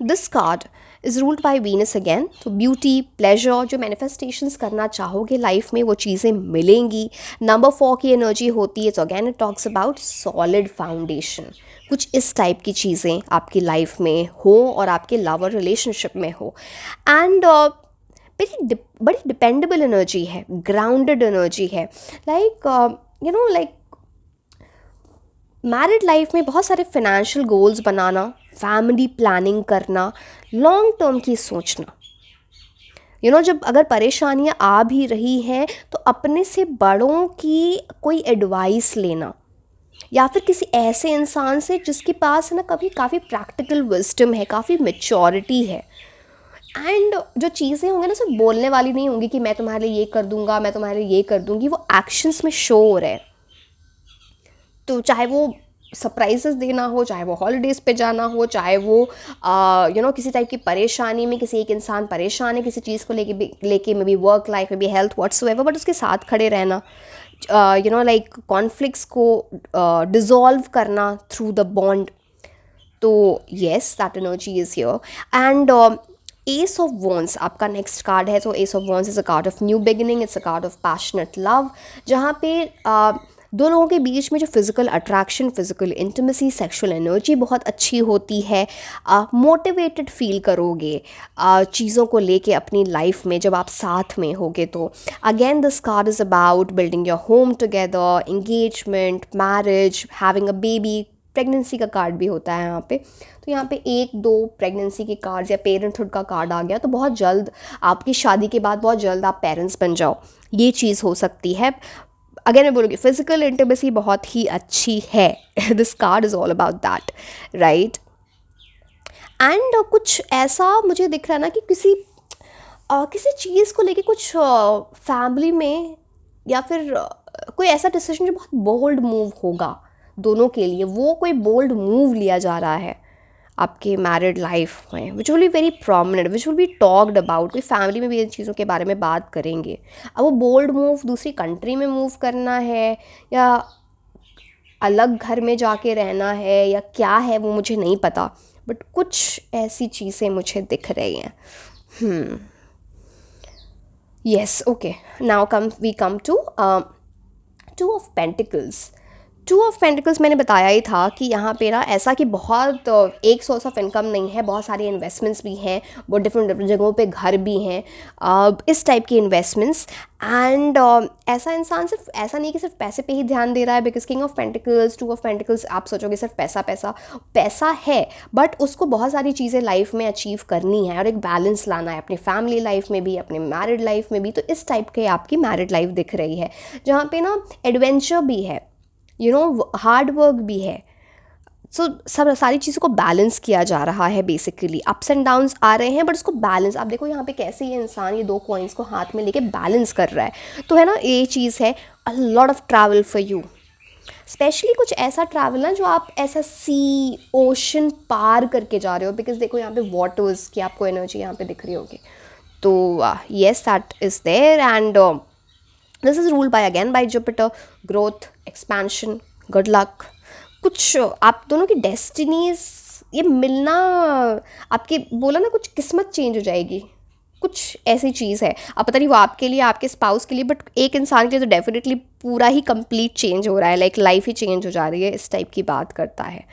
this card is ruled by Venus again. तो ब्यूटी प्लेजर जो मैनिफेस्टेशंस करना चाहोगे लाइफ में वो चीज़ें मिलेंगी। नंबर 4 की एनर्जी होती है, तो again it talks about solid foundation. कुछ इस टाइप की चीज़ें आपकी लाइफ में हो और आपके लव और रिलेशनशिप में हो। एंड बड़ी डिपेंडेबल एनर्जी है, ग्राउंडेड एनर्जी है। Like you know like married life में बहुत सारे फाइनेंशियल गोल्स बनाना, फैमिली प्लानिंग करना, लॉन्ग टर्म की सोचना। जब अगर परेशानियां आ भी रही हैं तो अपने से बड़ों की कोई एडवाइस लेना, या फिर किसी ऐसे इंसान से जिसके पास है ना कभी काफ़ी प्रैक्टिकल विजडम है, काफ़ी मैच्योरिटी है। एंड जो चीज़ें होंगी ना सिर्फ बोलने वाली नहीं होंगी कि मैं तुम्हारे लिए ये कर दूंगा, मैं तुम्हारे लिए ये कर दूंगी, वो एक्शंस में शो हो रहे हैं। तो चाहे वो सरप्राइजेस देना हो, चाहे वो हॉलीडेज़ पे जाना हो, चाहे वो किसी टाइप की परेशानी में किसी एक इंसान परेशान है किसी चीज़ को लेके मे बी वर्क लाइफ में भी हेल्थ व्हाट्सोएवर, बट उसके साथ खड़े रहना, लाइक कॉन्फ्लिक्ट्स को डिज़ोल्व करना थ्रू द बॉन्ड। तो yes, that energy is here. And S of once आपका नेक्स्ट कार्ड है। तो S of once is a card of new beginning, it's a card of passionate love, जहाँ पे दो लोगों के बीच में जो physical attraction, physical intimacy, sexual energy बहुत अच्छी होती है। मोटिवेटेड फील करोगे चीज़ों को लेके अपनी लाइफ में जब आप साथ में होगे। तो again this card is about building your home together, engagement, marriage, having a baby. Pregnancy का कार्ड भी होता है यहाँ पे। तो यहाँ पे 1-2 प्रेगनेंसी के कार्ड्स या पेरेंटहुड का कार्ड आ गया, तो बहुत जल्द आपकी शादी के बाद बहुत जल्द आप पेरेंट्स बन जाओ, ये चीज़ हो सकती है। अगर मैं बोलूँगी फिजिकल इंटीमेसी बहुत ही अच्छी है। This card is all about that, right. And कुछ ऐसा मुझे दिख रहा है ना कि किसी चीज़ को लेके कुछ फैमिली में या फिर कोई ऐसा डिसीजन जो बहुत बोल्ड मूव होगा दोनों के लिए, वो कोई बोल्ड मूव लिया जा रहा है आपके मैरिड लाइफ में, which will be very prominent, which will be talked about. कोई फैमिली में भी इन चीज़ों के बारे में बात करेंगे। अब वो बोल्ड मूव दूसरी कंट्री में मूव करना है या अलग घर में जाके रहना है या क्या है वो मुझे नहीं पता, बट कुछ ऐसी चीज़ें मुझे दिख रही हैं। Yes, okay. Now we come to 2 of Pentacles. Two of pentacles मैंने बताया ही था कि यहाँ पे ना ऐसा कि बहुत एक सोर्स ऑफ इनकम नहीं है, बहुत सारी इन्वेस्टमेंट्स भी हैं, बहुत डिफरेंट जगहों पे घर भी हैं, इस टाइप की इन्वेस्टमेंट्स। एंड ऐसा इंसान सिर्फ ऐसा नहीं कि सिर्फ पैसे पे ही ध्यान दे रहा है, because king of pentacles, two of pentacles, आप सोचोगे सिर्फ पैसा पैसा, पैसा है बट उसको बहुत सारी चीज़ें लाइफ में अचीव करनी है और एक बैलेंस लाना है अपनी फैमिली लाइफ में भी, अपने मैरिड लाइफ में भी। तो इस टाइप के आपकी मैरिड लाइफ दिख रही है जहाँ पे ना एडवेंचर भी है, हार्ड वर्क भी है। सब सारी चीज़ों को बैलेंस किया जा रहा है बेसिकली। अप्स एंड डाउन्स आ रहे हैं बट उसको बैलेंस, आप देखो यहाँ पे कैसे ये इंसान ये 2 कॉइन्स को हाथ में लेके बैलेंस कर रहा है। तो है ना, ये चीज़ है अ lot of travel for you, specially कुछ ऐसा ट्रैवल ना जो आप ऐसा सी ओशन पार करके जा रहे हो, बिकॉज देखो यहाँ पे वाटर्स की आपको एनर्जी यहाँ पे दिख रही होगी। तो yes, that is there and this is ruled by again by Jupiter, growth, expansion, good luck. कुछ आप दोनों की डेस्टिनीज ये मिलना, आपके बोला ना कुछ किस्मत चेंज हो जाएगी, कुछ ऐसी चीज़ है। अब पता नहीं वो आपके लिए, आपके स्पाउस के लिए, बट एक इंसान के लिए तो डेफिनेटली पूरा ही कंप्लीट चेंज हो रहा है, लाइक लाइफ ही चेंज हो जा रही है, इस टाइप की बात करता है।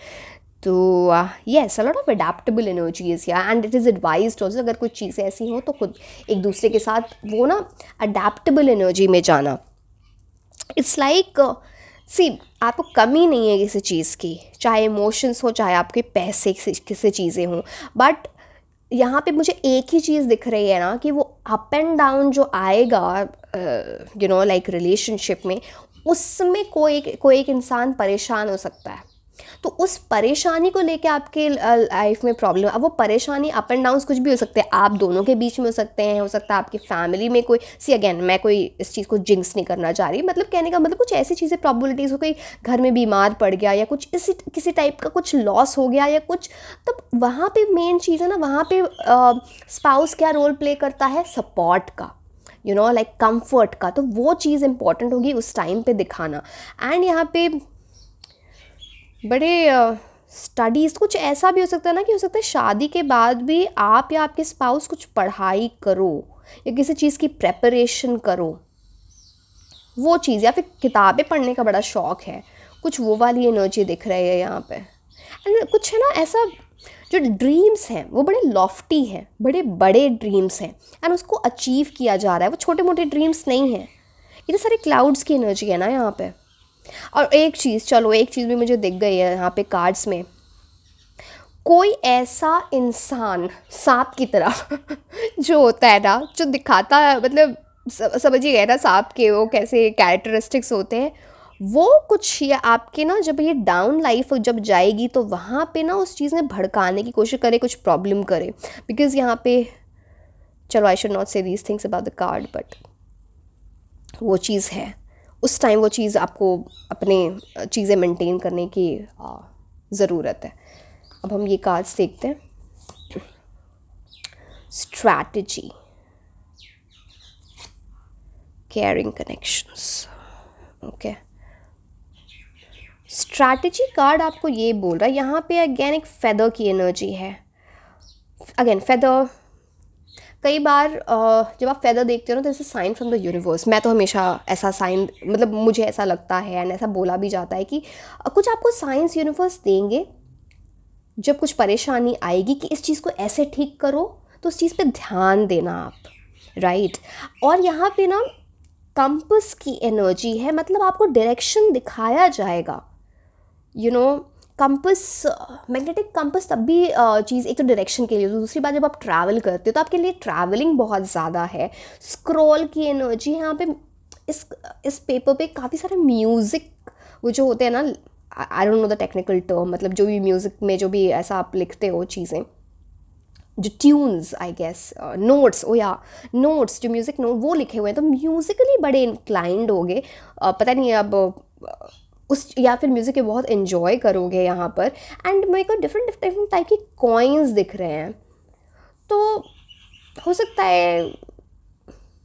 तो yes, a lot of adaptable energies या and it is advised also, अगर कुछ चीज़ें ऐसी हों तो खुद एक दूसरे के साथ वो ना अडेप्टेबल एनर्जी में जाना। इट्स लाइक सी, आपको कमी नहीं है किसी चीज़ की, चाहे इमोशंस हो, चाहे आपके पैसे किसी चीज़ें हों, बट यहाँ पे मुझे एक ही चीज़ दिख रही है ना कि वो अप एंड डाउन जो आएगा लाइक रिलेशनशिप में, उसमें कोई एक इंसान परेशान हो सकता है। तो उस परेशानी को लेके आपके लाइफ में प्रॉब्लम, अब वो परेशानी अप एंड डाउन्स कुछ भी हो सकते हैं, आप दोनों के बीच में हो सकते हैं, हो सकता है आपकी फैमिली में कोई सी, अगेन मैं कोई इस चीज़ को जिंक्स नहीं करना चाह रही, मतलब कहने का मतलब कुछ ऐसी चीज़ें प्रॉबिलिटीज़ हो, कोई घर में बीमार पड़ गया या कुछ इसी किसी टाइप का कुछ लॉस हो गया या कुछ, तब वहाँ पे मेन चीज़ है ना, वहाँ पे स्पाउस क्या रोल प्ले करता है, सपोर्ट का, लाइक कंफर्ट का। तो वो चीज़ इंपॉर्टेंट होगी उस टाइम पे दिखाना। एंड यहाँ पे बड़े स्टडीज़ कुछ ऐसा भी हो सकता है ना कि हो सकता है शादी के बाद भी आप या आपके स्पाउस कुछ पढ़ाई करो या किसी चीज़ की प्रेपरेशन करो, वो चीज़, या फिर किताबें पढ़ने का बड़ा शौक़ है, कुछ वो वाली एनर्जी दिख रही है यहाँ पे। एंड कुछ है ना ऐसा, जो ड्रीम्स हैं वो बड़े लॉफ्टी हैं, बड़े बड़े ड्रीम्स हैं एंड उसको अचीव किया जा रहा है, वो छोटे मोटे ड्रीम्स नहीं हैं। ये तो सारे क्लाउड्स की एनर्जी है ना यहाँ पे। और एक चीज़ भी मुझे दिख गई है यहाँ पे कार्ड्स में, कोई ऐसा इंसान सांप की तरह जो होता है ना, जो दिखाता है, मतलब समझिए गए ना सांप के वो कैसे कैरेक्टरिस्टिक्स होते हैं, वो कुछ ये आपके ना जब ये डाउन लाइफ जब जाएगी तो वहाँ पे ना उस चीज़ में भड़काने की कोशिश करे, कुछ प्रॉब्लम करे, बिकॉज यहाँ पे, चलो आई शुड नॉट से these things about the card, but वो चीज़ है, उस टाइम वो चीज़ आपको अपने चीज़ें मेंटेन करने की ज़रूरत है। अब हम ये कार्ड्स देखते हैं। Strategy, caring connections, okay. Strategy card आपको ये बोल रहा है, यहाँ पे अगेन एक फेदर की एनर्जी है। अगेन फेदर, कई बार जब आप फेदर देखते हो ना तो it's a sign from the universe. मैं तो हमेशा ऐसा साइन, मतलब मुझे ऐसा लगता है एंड ऐसा बोला भी जाता है कि कुछ आपको साइंस यूनिवर्स देंगे जब कुछ परेशानी आएगी कि इस चीज़ को ऐसे ठीक करो, तो उस चीज़ पे ध्यान देना आप, राइट। और यहाँ पे ना कंपस की एनर्जी है, मतलब आपको डायरेक्शन दिखाया जाएगा, कंपस, मैग्नेटिक कंपस तब भी चीज़, एक तो डायरेक्शन के लिए, दूसरी बात जब आप ट्रैवल करते हो तो आपके लिए ट्रैवलिंग बहुत ज़्यादा है। स्क्रॉल की एनर्जी यहाँ पे, इस पेपर पे काफ़ी सारे म्यूज़िक वो जो होते हैं ना, I don't know the technical term, मतलब जो भी म्यूज़िक में जो भी ऐसा आप लिखते हो चीज़ें, जो tunes I guess, notes, notes, जो म्यूज़िक नोट वो लिखे हुए हैं, तो म्यूज़िकली बड़े इंक्लाइंड होगे, पता नहीं अब उस, या फिर म्यूज़िक के बहुत इन्जॉय करोगे यहाँ पर। एंड मेरे को डिफरेंट टाइप के कॉइन्स दिख रहे हैं, तो हो सकता है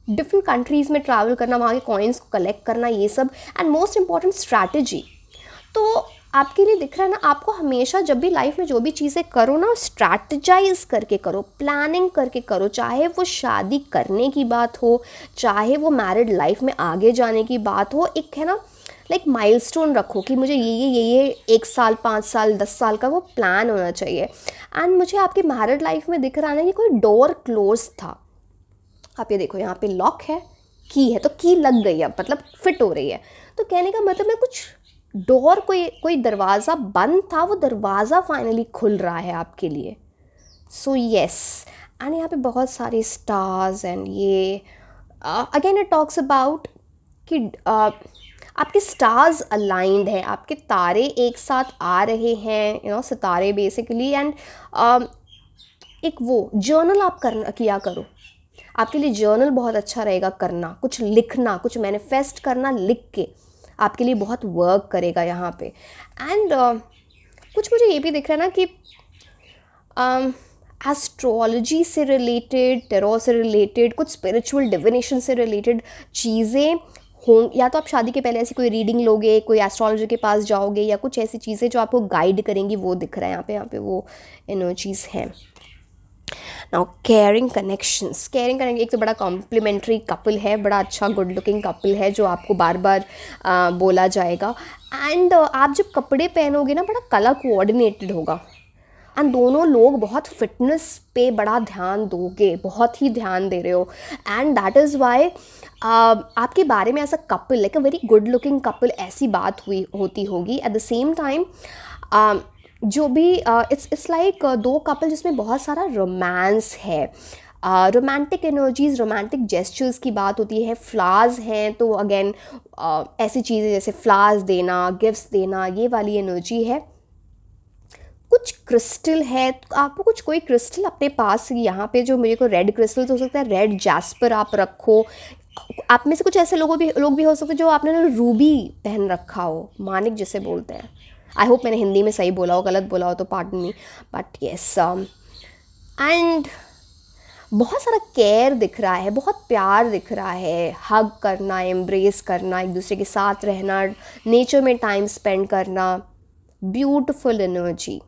डिफरेंट कंट्रीज़ में ट्रैवल करना, वहाँ के कॉइन्स को कलेक्ट करना, ये सब। एंड मोस्ट इम्पॉर्टेंट स्ट्रैटेजी, तो आपके लिए दिख रहा है ना, आपको हमेशा जब भी लाइफ में जो भी चीज़ें करो ना, स्ट्रैटेजाइज करके करो, प्लानिंग करके करो, चाहे वो शादी करने की बात हो, चाहे वो मैरिड लाइफ में आगे जाने की बात हो, एक है ना लाइक माइलस्टोन रखो कि मुझे ये 1 साल 5 साल 10 साल का वो प्लान होना चाहिए। एंड मुझे आपकी मैरिड लाइफ में दिख रहा है ना कि कोई डोर क्लोज था। आप ये देखो यहाँ पे लॉक है, की है, तो की लग गई अब, मतलब फिट हो रही है। तो कहने का मतलब है कुछ डोर, कोई दरवाज़ा बंद था, वो दरवाज़ा फाइनली खुल रहा है आपके लिए। सो येस, एंड यहाँ पे बहुत सारे स्टार्स एंड ये अगेन इट टॉक्स अबाउट कि आपके स्टार्स अलाइंड हैं, आपके तारे एक साथ आ रहे हैं, सितारे बेसिकली। एंड एक वो जर्नल आप किया करो, आपके लिए जर्नल बहुत अच्छा रहेगा करना, कुछ लिखना, कुछ मैनिफेस्ट करना लिख के आपके लिए बहुत वर्क करेगा यहाँ पे। एंड कुछ मुझे ये भी दिख रहा है ना कि एस्ट्रोलॉजी से रिलेटेड, टेरो से रिलेटेड, कुछ स्पिरिचुअल डिविनेशन से रिलेटेड चीज़ें हों, या तो आप शादी के पहले ऐसी कोई रीडिंग लोगे, कोई एस्ट्रोलॉजर के पास जाओगे, या कुछ ऐसी चीज़ें जो आपको गाइड करेंगी, वो दिख रहा है यहाँ पे वो एनर्जीज़ हैं। नाउ केयरिंग कनेक्शंस, एक तो बड़ा कॉम्प्लीमेंट्री कपल है, बड़ा अच्छा गुड लुकिंग कपल है जो आपको बार बार बोला जाएगा। एंड आप जब कपड़े पहनोगे ना, बड़ा कलर कोऑर्डिनेटेड होगा। एंड दोनों लोग बहुत फिटनेस पे बड़ा ध्यान दोगे, बहुत ही ध्यान दे रहे हो। एंड दैट इज़ वाई आपके बारे में as a couple, like a very good looking couple, ऐसी बात होती होगी। एट द सेम टाइम जो भी इट्स लाइक दो कपल जिसमें बहुत सारा रोमांस है, रोमांटिक एनर्जीज, रोमांटिक जेस्चर्स की बात होती है। फ्लावर्स हैं तो अगेन ऐसी चीज़ें जैसे फ्लावर्स देना, गिफ्ट्स देना, ये वाली एनर्जी है। कुछ क्रिस्टल है, तो आपको कोई क्रिस्टल अपने पास, यहाँ पे जो मेरे को रेड क्रिस्टल हो सकता है, रेड जैस्पर आप रखो। आप में से कुछ ऐसे लोग भी हो सकते हैं जो आपने रूबी पहन रखा हो, मानिक जिसे बोलते हैं। आई होप मैंने हिंदी में सही बोला हो, गलत बोला हो तो pardon me, but yes. And बहुत सारा केयर दिख रहा है, बहुत प्यार दिख रहा है, हग करना, एम्ब्रेस करना, एक दूसरे के साथ रहना, नेचर में टाइम स्पेंड करना। Beautiful energy,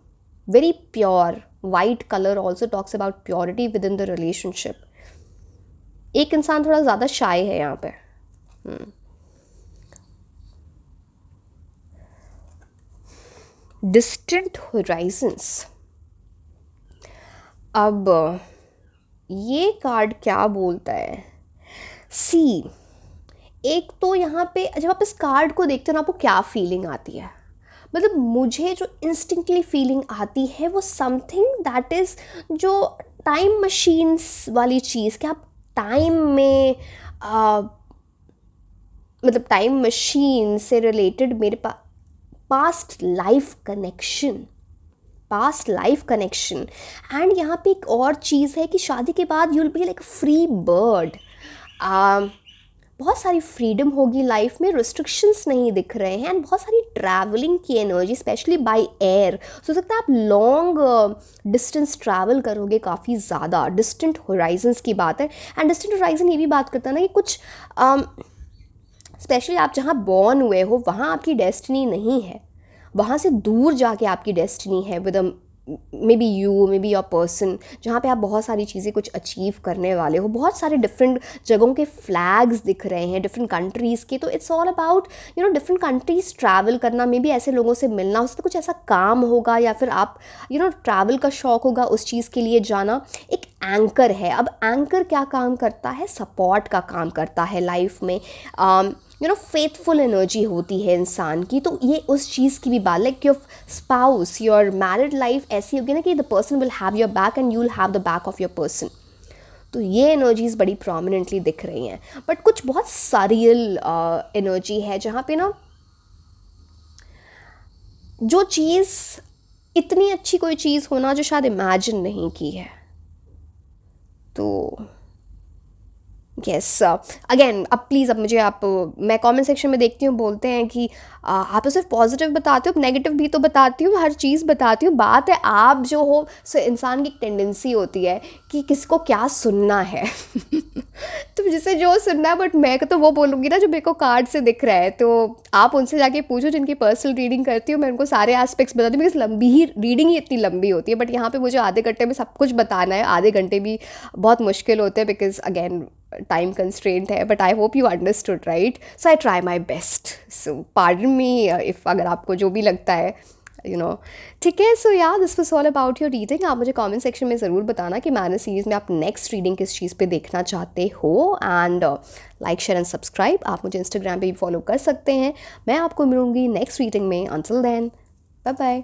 very pure. White color also talks about purity within the relationship. एक इंसान थोड़ा ज़्यादा शाय है यहाँ पे। डिस्टेंट होराइजन्स, अब ये कार्ड क्या बोलता है? सी, एक तो यहाँ पे जब आप इस कार्ड को देखते हो ना, आपको क्या फीलिंग आती है? मतलब मुझे जो इंस्टिंक्टली फीलिंग आती है वो समथिंग दैट इज़ जो टाइम मशीन्स वाली चीज़, कि आप टाइम में मतलब टाइम मशीन से रिलेटेड मेरे पास्ट लाइफ कनेक्शन। एंड यहाँ पे एक और चीज़ है कि शादी के बाद you will be like free bird. बहुत सारी फ्रीडम होगी लाइफ में, रिस्ट्रिक्शंस नहीं दिख रहे हैं। एंड बहुत सारी ट्रैवलिंग की एनर्जी, स्पेशली बाय एयर। हो सकता है आप लॉन्ग डिस्टेंस ट्रैवल करोगे काफ़ी ज़्यादा। डिस्टेंट होराइजन्स की बात है। एंड डिस्टेंट होराइजन ये भी बात करता है ना कि कुछ स्पेशली आप जहाँ बॉर्न हुए हो वहाँ आपकी डेस्टिनी नहीं है, वहाँ से दूर जाके आपकी डेस्टिनी है with may be you, may be your person, जहाँ पे आप बहुत सारी चीज़ें कुछ अचीव करने वाले हो। बहुत सारे डिफरेंट जगहों के फ्लैग्स दिख रहे हैं, डिफरेंट कंट्रीज़ के। तो it's all about different countries travel करना, मे बी ऐसे लोगों से मिलना, उससे कुछ ऐसा काम होगा, या फिर आप ट्रैवल का शौक़ होगा, उस चीज़ के लिए जाना। एक एंकर है। अब एंकर क्या काम करता है? सपोर्ट का काम करता है लाइफ में। फेथफुल एनर्जी होती है इंसान की। तो ये उस चीज़ की भी बात, like your spouse, your married life ऐसी होगी ना कि the person will have your back and you will have the back of your person. तो ये एनर्जीज़ बड़ी प्रोमिनेंटली दिख रही हैं। बट कुछ बहुत सरियल एनर्जी है जहाँ पे ना जो चीज़ इतनी अच्छी कोई चीज़ होना जो शायद इमेजिन नहीं की है। तो यस, अगेन अब प्लीज़, अब मुझे मैं कमेंट सेक्शन में देखती हूँ बोलते हैं कि आप तो सिर्फ पॉजिटिव बताते हो, नेगेटिव भी तो बताती हूँ, हर चीज़ बताती हूँ। बात है आप जो हो, इंसान की एक टेंडेंसी होती है कि किसको क्या सुनना है। तो जिसे जो सुनना है, बट मैं तो वो बोलूँगी ना जो मेरे को कार्ड से दिख रहा है। तो आप उनसे जाके पूछो जिनकी पर्सनल रीडिंग करती हूँ, मैं उनको सारे एस्पेक्ट्स बताती हूँ, बिकॉज़ लंबी ही रीडिंग ही इतनी लंबी होती है, बट यहाँ पे मुझे आधे घंटे में सब कुछ बताना है। आधे घंटे भी बहुत मुश्किल होते हैं बिकॉज़ अगेन टाइम कंस्ट्रेंट है, but I hope you understood right. So I try my best, so pardon me if अगर आपको जो भी लगता है यू नो ठीक है। सो या this was all about your reading. आप मुझे कमेंट सेक्शन में ज़रूर बताना कि मैंने सीरीज़ में आप नेक्स्ट रीडिंग किस चीज़ पे देखना चाहते हो। And like share and subscribe. आप मुझे इंस्टाग्राम पे भी फॉलो कर सकते हैं। मैं आपको मिलूँगी नेक्स्ट रीडिंग में। Until then, bye bye.